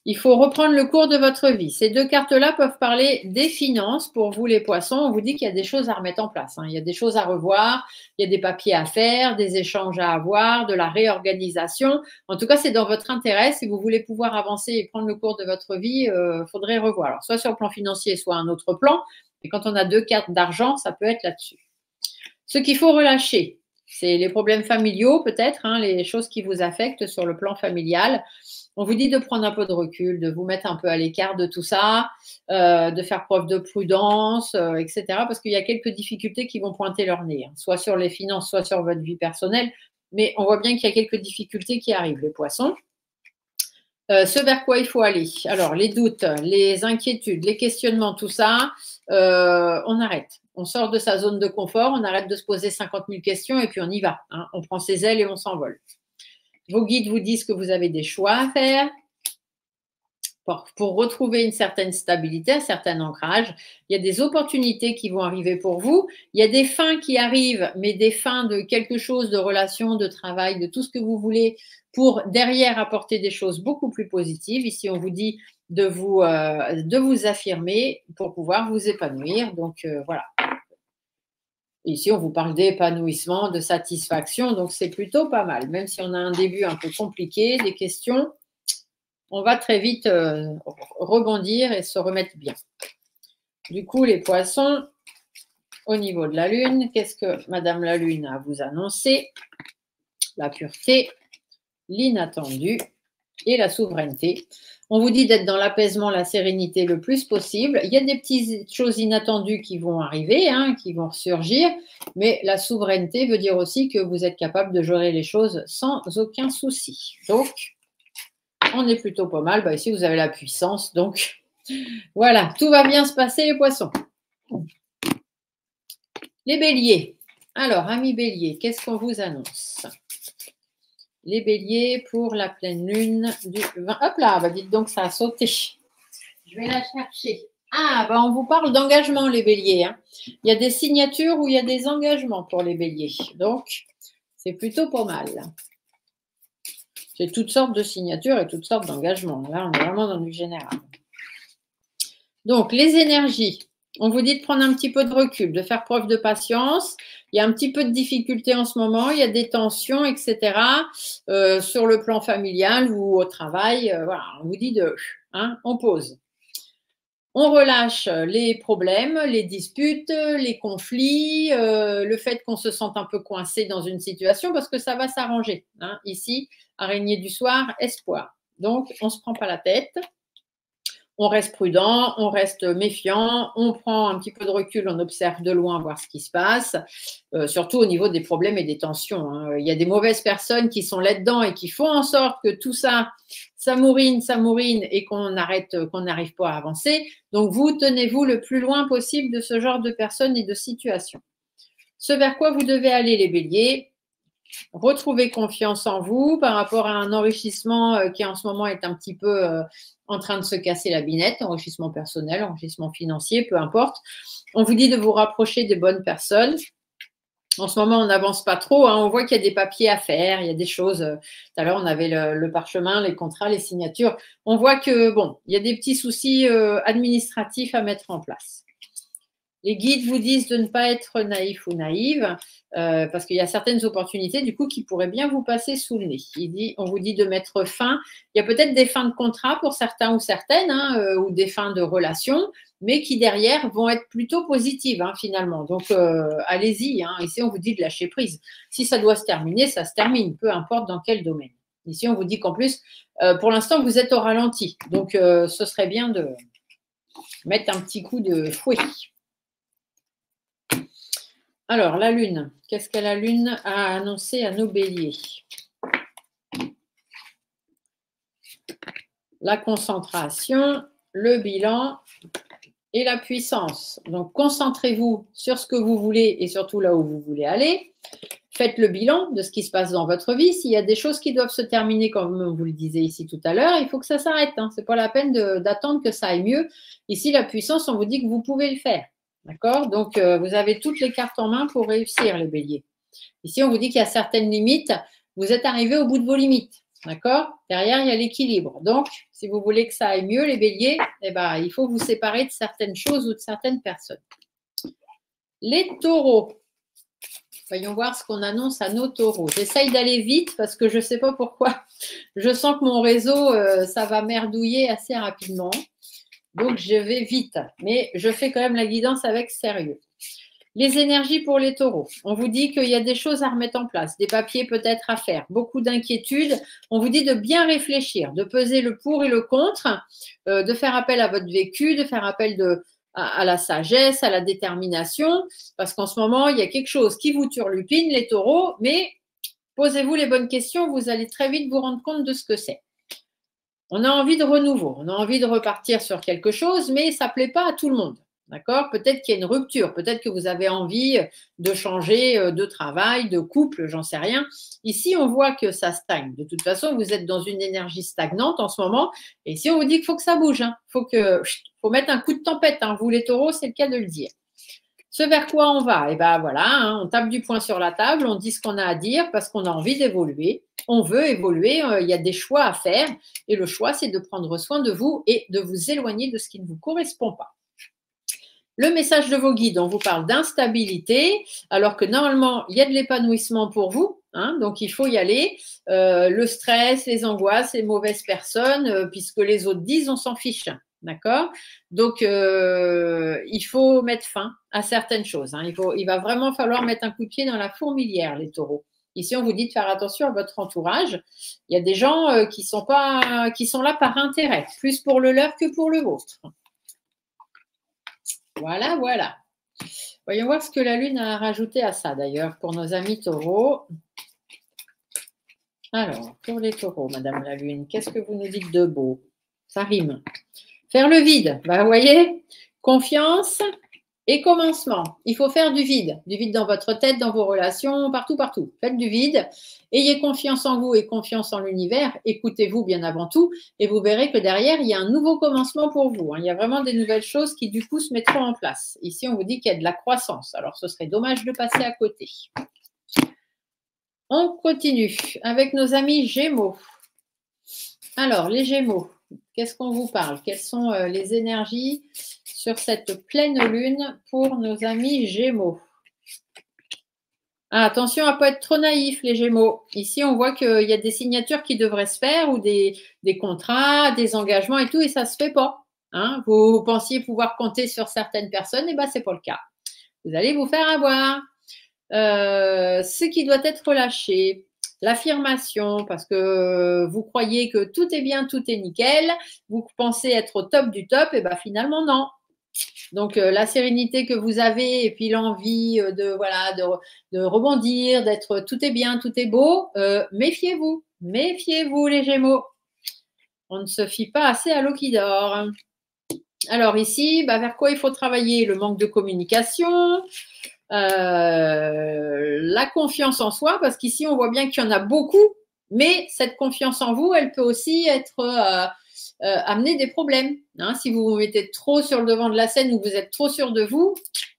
il faut reprendre le cours de votre vie. Ces deux cartes-là peuvent parler des finances pour vous, les poissons. On vous dit qu'il y a des choses à remettre en place, hein. Il y a des choses à revoir, il y a des papiers à faire, des échanges à avoir, de la réorganisation. En tout cas, c'est dans votre intérêt. Si vous voulez pouvoir avancer et prendre le cours de votre vie, il faudrait revoir. Alors, soit sur le plan financier, soit un autre plan. Et quand on a deux cartes d'argent, ça peut être là-dessus. Ce qu'il faut relâcher, c'est les problèmes familiaux peut-être, hein, les choses qui vous affectent sur le plan familial. On vous dit de prendre un peu de recul, de vous mettre un peu à l'écart de tout ça, de faire preuve de prudence, etc. Parce qu'il y a quelques difficultés qui vont pointer leur nez, hein, soit sur les finances, soit sur votre vie personnelle. Mais on voit bien qu'il y a quelques difficultés qui arrivent, les poissons. Ce vers quoi il faut aller. Alors, les doutes, les inquiétudes, les questionnements, tout ça, on arrête. On sort de sa zone de confort, on arrête de se poser 50 000 questions et puis on y va, hein. On prend ses ailes et on s'envole. Vos guides vous disent que vous avez des choix à faire pour retrouver une certaine stabilité, un certain ancrage. Il y a des opportunités qui vont arriver pour vous. Il y a des fins qui arrivent, mais des fins de quelque chose, de relation, de travail, de tout ce que vous voulez, pour derrière apporter des choses beaucoup plus positives. Ici, on vous dit de vous affirmer pour pouvoir vous épanouir. Donc, voilà. Ici, on vous parle d'épanouissement, de satisfaction, donc c'est plutôt pas mal. Même si on a un début un peu compliqué, des questions, on va très vite rebondir et se remettre bien. Du coup, les poissons, au niveau de la Lune, qu'est-ce que Madame la Lune a à vous annoncer? La pureté, l'inattendu et la souveraineté. On vous dit d'être dans l'apaisement, la sérénité le plus possible. Il y a des petites choses inattendues qui vont arriver, hein, qui vont ressurgir, mais la souveraineté veut dire aussi que vous êtes capable de gérer les choses sans aucun souci. Donc, on est plutôt pas mal. Bah, ici, vous avez la puissance. Donc, voilà, tout va bien se passer, les poissons. Les béliers. Alors, amis béliers, qu'est-ce qu'on vous annonce? Les béliers pour la pleine lune du 20. Hop là, bah dites donc, ça a sauté. Je vais la chercher. Ah, bah on vous parle d'engagement, les béliers, hein. Il y a des signatures où il y a des engagements pour les béliers. Donc, c'est plutôt pas mal. C'est toutes sortes de signatures et toutes sortes d'engagements. Là, on est vraiment dans du général. Donc, les énergies. On vous dit de prendre un petit peu de recul, de faire preuve de patience. Il y a un petit peu de difficulté en ce moment, il y a des tensions, etc. Sur le plan familial ou au travail. Voilà, on vous dit on pose. On relâche les problèmes, les disputes, les conflits, le fait qu'on se sente un peu coincé dans une situation parce que ça va s'arranger, hein. Ici, araignée du soir, espoir. Donc, on ne se prend pas la tête. On reste prudent, on reste méfiant, on prend un petit peu de recul, on observe de loin, voir ce qui se passe, surtout au niveau des problèmes et des tensions, hein. Il y a des mauvaises personnes qui sont là-dedans et qui font en sorte que tout ça, ça mourine et qu'on n'arrive pas à avancer. Donc, vous tenez-vous le plus loin possible de ce genre de personnes et de situations. Ce vers quoi vous devez aller, les béliers, retrouver confiance en vous par rapport à un enrichissement qui en ce moment est un petit peu en train de se casser la binette, enrichissement personnel, enrichissement financier, peu importe. On vous dit de vous rapprocher des bonnes personnes. En ce moment, on n'avance pas trop, hein. On voit qu'il y a des papiers à faire, il y a des choses. Tout à l'heure, on avait le parchemin, les contrats, les signatures. On voit que, bon, il y a des petits soucis administratifs à mettre en place. Les guides vous disent de ne pas être naïf ou naïve parce qu'il y a certaines opportunités du coup qui pourraient bien vous passer sous le nez. On vous dit de mettre fin. Il y a peut-être des fins de contrat pour certains ou certaines, hein, ou des fins de relations, mais qui derrière vont être plutôt positives, hein, finalement. Donc allez-y, hein. Ici on vous dit de lâcher prise. Si ça doit se terminer, ça se termine, peu importe dans quel domaine. Ici on vous dit qu'en plus, pour l'instant vous êtes au ralenti, donc ce serait bien de mettre un petit coup de fouet. Alors, la Lune, qu'est-ce que la Lune a annoncé à nos béliers? La concentration, le bilan et la puissance. Donc, concentrez-vous sur ce que vous voulez et surtout là où vous voulez aller. Faites le bilan de ce qui se passe dans votre vie. S'il y a des choses qui doivent se terminer, comme vous le disiez ici tout à l'heure, il faut que ça s'arrête, hein. Ce n'est pas la peine d'attendre que ça aille mieux. Ici, la puissance, on vous dit que vous pouvez le faire. D'accord? Donc, vous avez toutes les cartes en main pour réussir, les béliers. Ici, on vous dit qu'il y a certaines limites. vous êtes arrivé au bout de vos limites. D'accord? Derrière, il y a l'équilibre. Donc, si vous voulez que ça aille mieux, les béliers, eh ben, il faut vous séparer de certaines choses ou de certaines personnes. Les taureaux. Voyons voir ce qu'on annonce à nos taureaux. J'essaye d'aller vite parce que je ne sais pas pourquoi. Je sens que mon réseau, ça va merdouiller assez rapidement. Donc, je vais vite. Mais je fais quand même la guidance avec sérieux. Les énergies pour les taureaux. On vous dit qu'il y a des choses à remettre en place, des papiers peut-être à faire, beaucoup d'inquiétudes. On vous dit de bien réfléchir, de peser le pour et le contre, de faire appel à votre vécu, de faire appel à la sagesse, à la détermination, parce qu'en ce moment, il y a quelque chose qui vous turlupine, les taureaux, mais posez-vous les bonnes questions, vous allez très vite vous rendre compte de ce que c'est. On a envie de renouveau, on a envie de repartir sur quelque chose, mais ça ne plaît pas à tout le monde. D'accord? Peut-être qu'il y a une rupture, peut-être que vous avez envie de changer de travail, de couple, j'en sais rien. Ici, on voit que ça stagne. De toute façon, vous êtes dans une énergie stagnante en ce moment. Et si on vous dit qu'il faut que ça bouge, hein, faut mettre un coup de tempête. Hein. Vous, les taureaux, c'est le cas de le dire. Ce vers quoi on va? Eh bien voilà, hein, on tape du poing sur la table, on dit ce qu'on a à dire parce qu'on a envie d'évoluer. On veut évoluer, il y a des choix à faire. Et le choix, c'est de prendre soin de vous et de vous éloigner de ce qui ne vous correspond pas. Le message de vos guides, on vous parle d'instabilité, alors que normalement, il y a de l'épanouissement pour vous, hein, donc il faut y aller. Le stress, les angoisses, les mauvaises personnes, puisque les autres disent, on s'en fiche, d'accord? Donc, il faut mettre fin à certaines choses. Hein. Il va vraiment falloir mettre un coup de pied dans la fourmilière, les taureaux. Ici, on vous dit de faire attention à votre entourage. Il y a des gens qui sont là par intérêt, plus pour le leur que pour le vôtre. Voilà, voilà. Voyons voir ce que la Lune a rajouté à ça, d'ailleurs, pour nos amis taureaux. Alors, pour les taureaux, Madame la Lune, qu'est-ce que vous nous dites de beau? Ça rime. Faire le vide, vous voyez, confiance et commencement. Il faut faire du vide dans votre tête, dans vos relations, partout, partout. Faites du vide, ayez confiance en vous et confiance en l'univers, écoutez-vous bien avant tout, et vous verrez que derrière, il y a un nouveau commencement pour vous. Il y a vraiment des nouvelles choses qui, du coup, se mettront en place. Ici, on vous dit qu'il y a de la croissance, alors ce serait dommage de passer à côté. On continue avec nos amis Gémeaux. Alors, les Gémeaux, qu'est-ce qu'on vous parle? Quelles sont les énergies sur cette pleine lune pour nos amis Gémeaux? Ah, attention à ne pas être trop naïf, les Gémeaux. Ici, on voit qu'il y a des signatures qui devraient se faire ou des contrats, des engagements et tout, et ça ne se fait pas. Hein? Vous pensiez pouvoir compter sur certaines personnes, et bien, ce n'est pas le cas. Vous allez vous faire avoir. Ce qui doit être relâché, l'affirmation, parce que vous croyez que tout est bien, tout est nickel, vous pensez être au top du top, et bien finalement non. Donc la sérénité que vous avez et puis l'envie de rebondir, d'être tout est bien, tout est beau, méfiez-vous les Gémeaux. On ne se fie pas assez à l'eau qui dort. Alors ici, vers quoi il faut travailler? Le manque de communication, la confiance en soi, parce qu'ici, on voit bien qu'il y en a beaucoup, mais cette confiance en vous, elle peut aussi être amener des problèmes. Hein. Si vous vous mettez trop sur le devant de la scène ou vous êtes trop sûr de vous,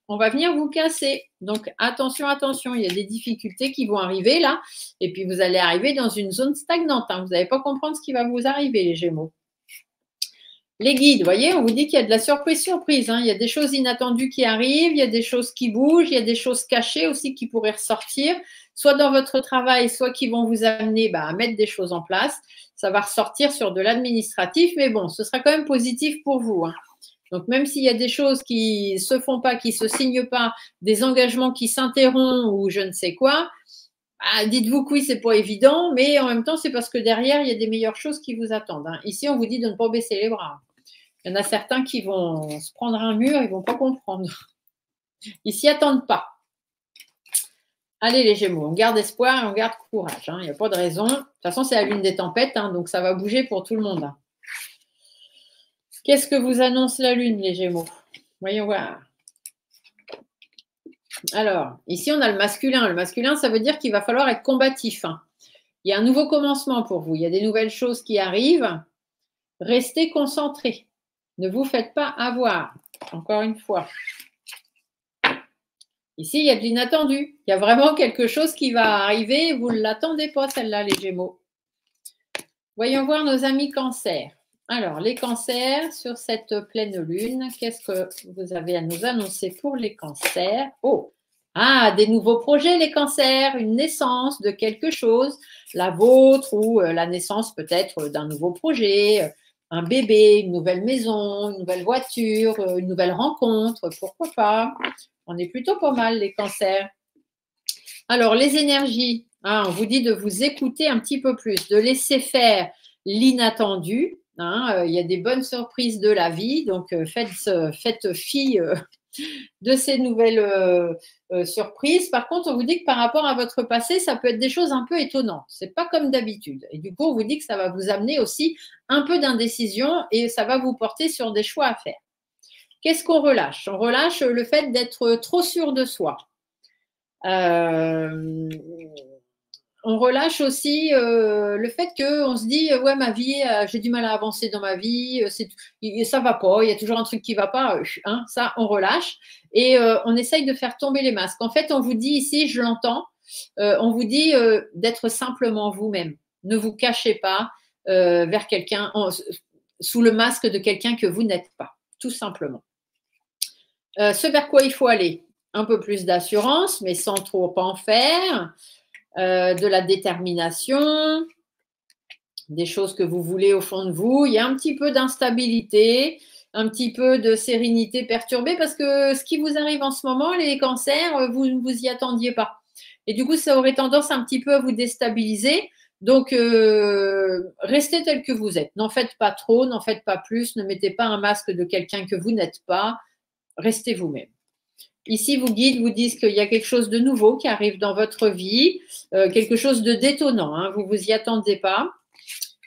on va venir vous casser. Donc, attention, attention, il y a des difficultés qui vont arriver là, et puis vous allez arriver dans une zone stagnante. Hein. Vous n'allez pas comprendre ce qui va vous arriver, les Gémeaux. Les guides, vous voyez, on vous dit qu'il y a de la surprise. Hein. Il y a des choses inattendues qui arrivent, il y a des choses qui bougent, il y a des choses cachées aussi qui pourraient ressortir, soit dans votre travail, soit qui vont vous amener à mettre des choses en place. Ça va ressortir sur de l'administratif, mais bon, ce sera quand même positif pour vous. Hein. Donc, même s'il y a des choses qui ne se font pas, qui ne se signent pas, des engagements qui s'interrompent ou je ne sais quoi, dites-vous que oui, c'est pas évident, mais en même temps, c'est parce que derrière, il y a des meilleures choses qui vous attendent. Hein. Ici, on vous dit de ne pas baisser les bras. Il y en a certains qui vont se prendre un mur, ils ne vont pas comprendre. Ils s'y attendent pas. Allez, les Gémeaux, on garde espoir et on garde courage. Hein. Il n'y a pas de raison. De toute façon, c'est la lune des tempêtes, hein, donc ça va bouger pour tout le monde. Hein. Qu'est-ce que vous annonce la lune, les Gémeaux? Voyons voir. Alors, ici, on a le masculin. Le masculin, ça veut dire qu'il va falloir être combatif. Hein. Il y a un nouveau commencement pour vous. Il y a des nouvelles choses qui arrivent. Restez concentrés. Ne vous faites pas avoir. Encore une fois. Ici, il y a de l'inattendu. Il y a vraiment quelque chose qui va arriver. Vous ne l'attendez pas, celle-là, les Gémeaux. Voyons voir nos amis Cancer. Alors, les Cancers, sur cette pleine lune, qu'est-ce que vous avez à nous annoncer pour les Cancers? Oh, des nouveaux projets, les Cancers, une naissance de quelque chose, la vôtre ou la naissance peut-être d'un nouveau projet, un bébé, une nouvelle maison, une nouvelle voiture, une nouvelle rencontre, pourquoi pas? On est plutôt pas mal, les Cancers. Alors, les énergies, on vous dit de vous écouter un petit peu plus, de laisser faire l'inattendu. Il y a des bonnes surprises de la vie, donc faites fi de ces nouvelles surprises. Par contre, on vous dit que par rapport à votre passé, ça peut être des choses un peu étonnantes. Ce n'est pas comme d'habitude. Et du coup, on vous dit que ça va vous amener aussi un peu d'indécision et ça va vous porter sur des choix à faire. Qu'est-ce qu'on relâche? On relâche le fait d'être trop sûr de soi. On relâche aussi le fait qu'on se dit ouais, ma vie, j'ai du mal à avancer dans ma vie, ça va pas, il y a toujours un truc qui va pas, ça on relâche et on essaye de faire tomber les masques. En fait, on vous dit ici, je l'entends, on vous dit d'être simplement vous-même. Ne vous cachez pas vers quelqu'un sous le masque de quelqu'un que vous n'êtes pas, tout simplement. Ce vers quoi il faut aller, un peu plus d'assurance, mais sans trop en faire. De la détermination, des choses que vous voulez au fond de vous. Il y a un petit peu d'instabilité, un petit peu de sérénité perturbée parce que ce qui vous arrive en ce moment, les cancers, vous ne vous y attendiez pas. Et du coup, ça aurait tendance un petit peu à vous déstabiliser. Donc, restez tel que vous êtes. N'en faites pas trop, n'en faites pas plus, ne mettez pas un masque de quelqu'un que vous n'êtes pas. Restez vous-même. Ici, vos guides vous disent qu'il y a quelque chose de nouveau qui arrive dans votre vie, quelque chose de détonnant, vous ne vous y attendez pas.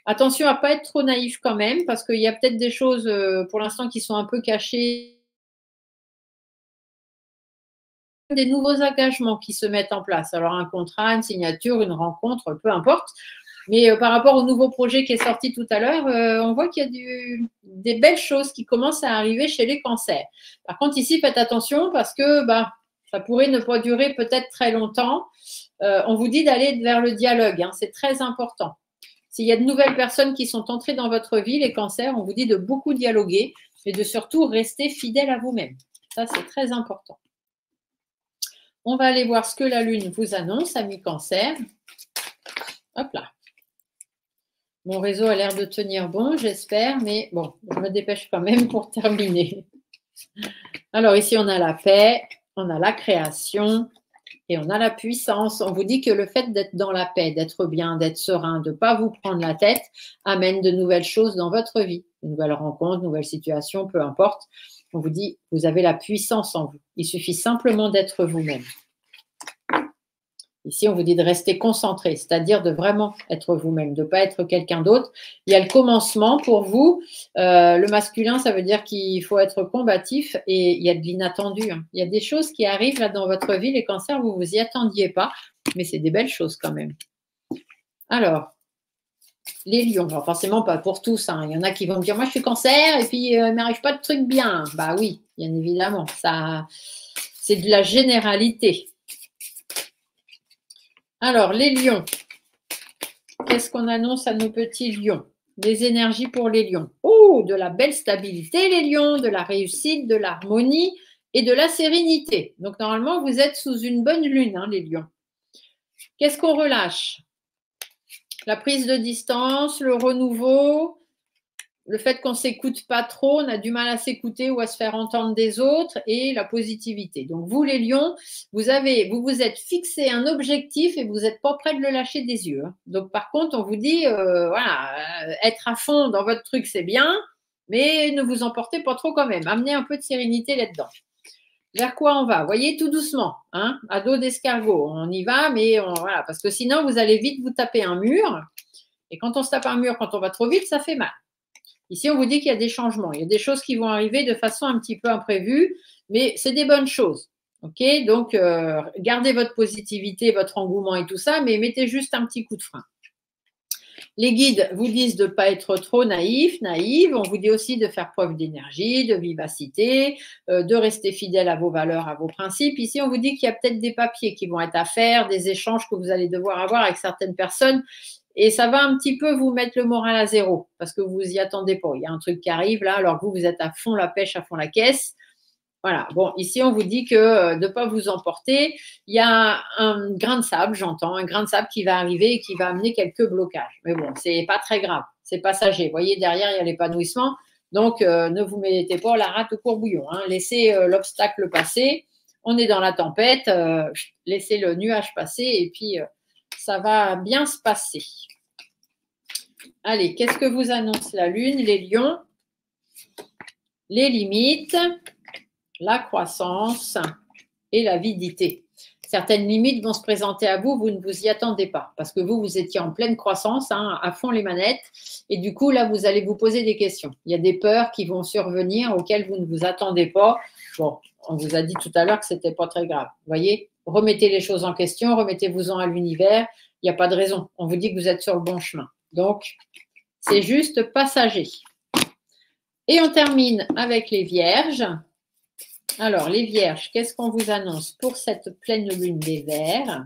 Attention à ne pas être trop naïf quand même, parce qu'il y a peut-être des choses pour l'instant qui sont un peu cachées. Des nouveaux engagements qui se mettent en place. Alors, un contrat, une signature, une rencontre, peu importe. Mais par rapport au nouveau projet qui est sorti tout à l'heure, on voit qu'il y a des belles choses qui commencent à arriver chez les cancers. Par contre, ici, faites attention parce que ça pourrait ne pas durer peut-être très longtemps. On vous dit d'aller vers le dialogue, c'est très important. S'il y a de nouvelles personnes qui sont entrées dans votre vie, les cancers, on vous dit de beaucoup dialoguer et de surtout rester fidèle à vous-même. Ça, c'est très important. On va aller voir ce que la Lune vous annonce, amis Cancer. Hop là. Mon réseau a l'air de tenir bon, j'espère, mais bon, je me dépêche quand même pour terminer. Alors ici, on a la paix, on a la création et on a la puissance. On vous dit que le fait d'être dans la paix, d'être bien, d'être serein, de ne pas vous prendre la tête, amène de nouvelles choses dans votre vie. De nouvelles rencontres, de nouvelles situations, peu importe. On vous dit, vous avez la puissance en vous. Il suffit simplement d'être vous-même. Ici, on vous dit de rester concentré, c'est-à-dire de vraiment être vous-même, de ne pas être quelqu'un d'autre. Il y a le commencement pour vous. Le masculin, ça veut dire qu'il faut être combatif et il y a de l'inattendu. Il y a des choses qui arrivent là dans votre vie, les cancers, vous ne vous y attendiez pas, mais c'est des belles choses quand même. Alors, les lions, alors forcément pas pour tous. Il y en a qui vont me dire, moi je suis cancer et puis il ne m'arrive pas de trucs bien. Bah oui, bien évidemment, ça, c'est de la généralité. Alors, les lions, qu'est-ce qu'on annonce à nos petits lions? Des énergies pour les lions. Oh, de la belle stabilité, les lions, de la réussite, de l'harmonie et de la sérénité. Donc, normalement, vous êtes sous une bonne lune, les lions. Qu'est-ce qu'on relâche? La prise de distance, le renouveau, le fait qu'on ne s'écoute pas trop, on a du mal à s'écouter ou à se faire entendre des autres, et la positivité. Donc vous, les lions, vous vous êtes fixé un objectif et vous n'êtes pas prêt de le lâcher des yeux. Donc par contre, on vous dit, être à fond dans votre truc, c'est bien, mais ne vous emportez pas trop quand même. Amenez un peu de sérénité là-dedans. Vers quoi on va? Vous voyez, tout doucement, à dos d'escargot. On y va, mais voilà, parce que sinon, vous allez vite vous taper un mur. Et quand on se tape un mur, quand on va trop vite, ça fait mal. Ici, on vous dit qu'il y a des changements. Il y a des choses qui vont arriver de façon un petit peu imprévue, mais c'est des bonnes choses. OK? Donc, gardez votre positivité, votre engouement et tout ça, mais mettez juste un petit coup de frein. Les guides vous disent de ne pas être trop naïf, naïve. On vous dit aussi de faire preuve d'énergie, de vivacité, de rester fidèle à vos valeurs, à vos principes. Ici, on vous dit qu'il y a peut-être des papiers qui vont être à faire, des échanges que vous allez devoir avoir avec certaines personnes. Et ça va un petit peu vous mettre le moral à zéro parce que vous y attendez pas. Il y a un truc qui arrive là, alors que vous êtes à fond la pêche, à fond la caisse. Voilà. Bon, ici, on vous dit que de ne pas vous emporter. Il y a un grain de sable, j'entends, un grain de sable qui va arriver et qui va amener quelques blocages. Mais bon, c'est pas très grave. C'est passager. Vous voyez, derrière, il y a l'épanouissement. Donc, ne vous mettez pas la rate au courbouillon. Hein. Laissez l'obstacle passer. On est dans la tempête. Laissez le nuage passer et puis ça va bien se passer. Allez, qu'est-ce que vous annonce la Lune, les lions? Les limites, la croissance et l'avidité. Certaines limites vont se présenter à vous, vous ne vous y attendez pas, parce que vous étiez en pleine croissance, hein, à fond les manettes, et du coup, là, vous allez vous poser des questions. Il y a des peurs qui vont survenir auxquelles vous ne vous attendez pas. Bon, on vous a dit tout à l'heure que ce n'était pas très grave. Vous voyez, remettez les choses en question, remettez-vous-en à l'univers, il n'y a pas de raison. On vous dit que vous êtes sur le bon chemin. Donc, c'est juste passager. Et on termine avec les vierges. Alors, les vierges, qu'est-ce qu'on vous annonce pour cette pleine lune des Verts?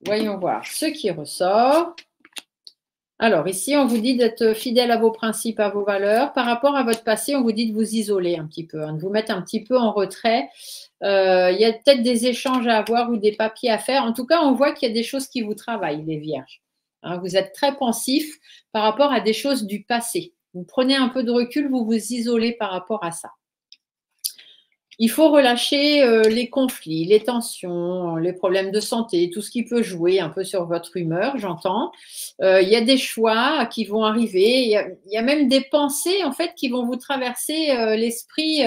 Voyons voir ce qui ressort. Alors, ici, on vous dit d'être fidèle à vos principes, à vos valeurs. Par rapport à votre passé, on vous dit de vous isoler un petit peu, hein, de vous mettre un petit peu en retrait. Il y a peut-être des échanges à avoir ou des papiers à faire. En tout cas, on voit qu'il y a des choses qui vous travaillent, les vierges. Hein, vous êtes très pensif par rapport à des choses du passé. Vous prenez un peu de recul, vous vous isolez par rapport à ça. Il faut relâcher les conflits, les tensions, les problèmes de santé, tout ce qui peut jouer un peu sur votre humeur, j'entends. Il y a des choix qui vont arriver. Il y a même des pensées, en fait, qui vont vous traverser l'esprit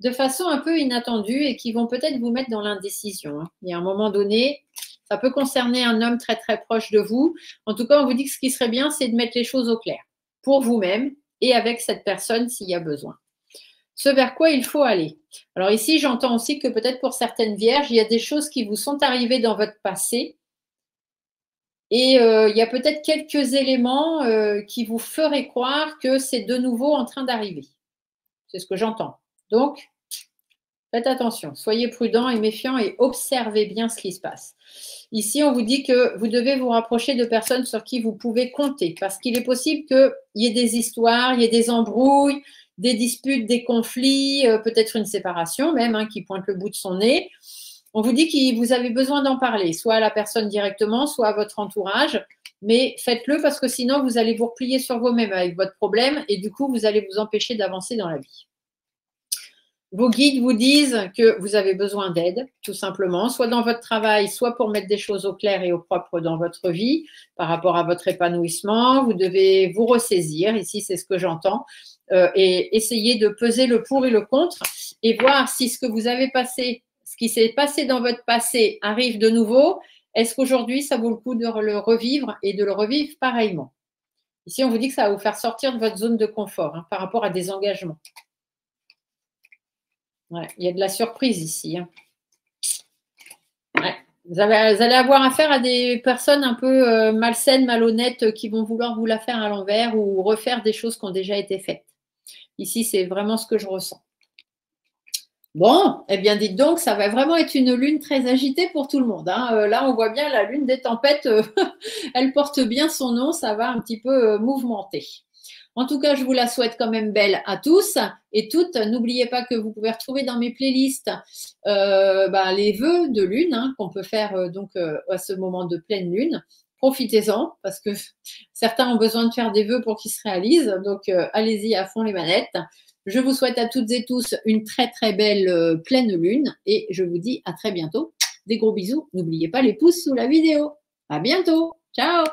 de façon un peu inattendue et qui vont peut-être vous mettre dans l'indécision. Hein. Il y a un moment donné, ça peut concerner un homme très, très proche de vous. En tout cas, on vous dit que ce qui serait bien, c'est de mettre les choses au clair pour vous-même et avec cette personne s'il y a besoin. Ce vers quoi il faut aller. Alors ici, j'entends aussi que peut-être pour certaines vierges, il y a des choses qui vous sont arrivées dans votre passé et il y a peut-être quelques éléments qui vous feraient croire que c'est de nouveau en train d'arriver. C'est ce que j'entends. Donc, faites attention, soyez prudents et méfiants et observez bien ce qui se passe. Ici, on vous dit que vous devez vous rapprocher de personnes sur qui vous pouvez compter parce qu'il est possible qu'il y ait des histoires, il y ait des embrouilles, des disputes, des conflits, peut-être une séparation même hein, qui pointe le bout de son nez. On vous dit que vous avez besoin d'en parler, soit à la personne directement, soit à votre entourage, mais faites-le parce que sinon vous allez vous replier sur vous-même avec votre problème et du coup vous allez vous empêcher d'avancer dans la vie. Vos guides vous disent que vous avez besoin d'aide, tout simplement, soit dans votre travail, soit pour mettre des choses au clair et au propre dans votre vie par rapport à votre épanouissement. Vous devez vous ressaisir, ici c'est ce que j'entends, et essayer de peser le pour et le contre et voir si ce que vous avez passé, ce qui s'est passé dans votre passé arrive de nouveau. Est-ce qu'aujourd'hui, ça vaut le coup de le revivre et de le revivre pareillement? Ici, on vous dit que ça va vous faire sortir de votre zone de confort hein, par rapport à des engagements. Ouais, il y a de la surprise ici. Hein. Ouais. Vous allez avoir affaire à des personnes un peu malsaines, malhonnêtes, qui vont vouloir vous la faire à l'envers ou refaire des choses qui ont déjà été faites. Ici, c'est vraiment ce que je ressens. Bon, eh bien, dites donc, ça va vraiment être une lune très agitée pour tout le monde. Hein. Là, on voit bien la lune des tempêtes, elle porte bien son nom, ça va un petit peu mouvementé. En tout cas, je vous la souhaite quand même belle à tous et toutes. N'oubliez pas que vous pouvez retrouver dans mes playlists les vœux de lune hein, qu'on peut faire à ce moment de pleine lune. Profitez-en parce que certains ont besoin de faire des vœux pour qu'ils se réalisent. Donc, allez-y à fond les manettes. Je vous souhaite à toutes et tous une très, très belle pleine lune et je vous dis à très bientôt. Des gros bisous. N'oubliez pas les pouces sous la vidéo. À bientôt. Ciao.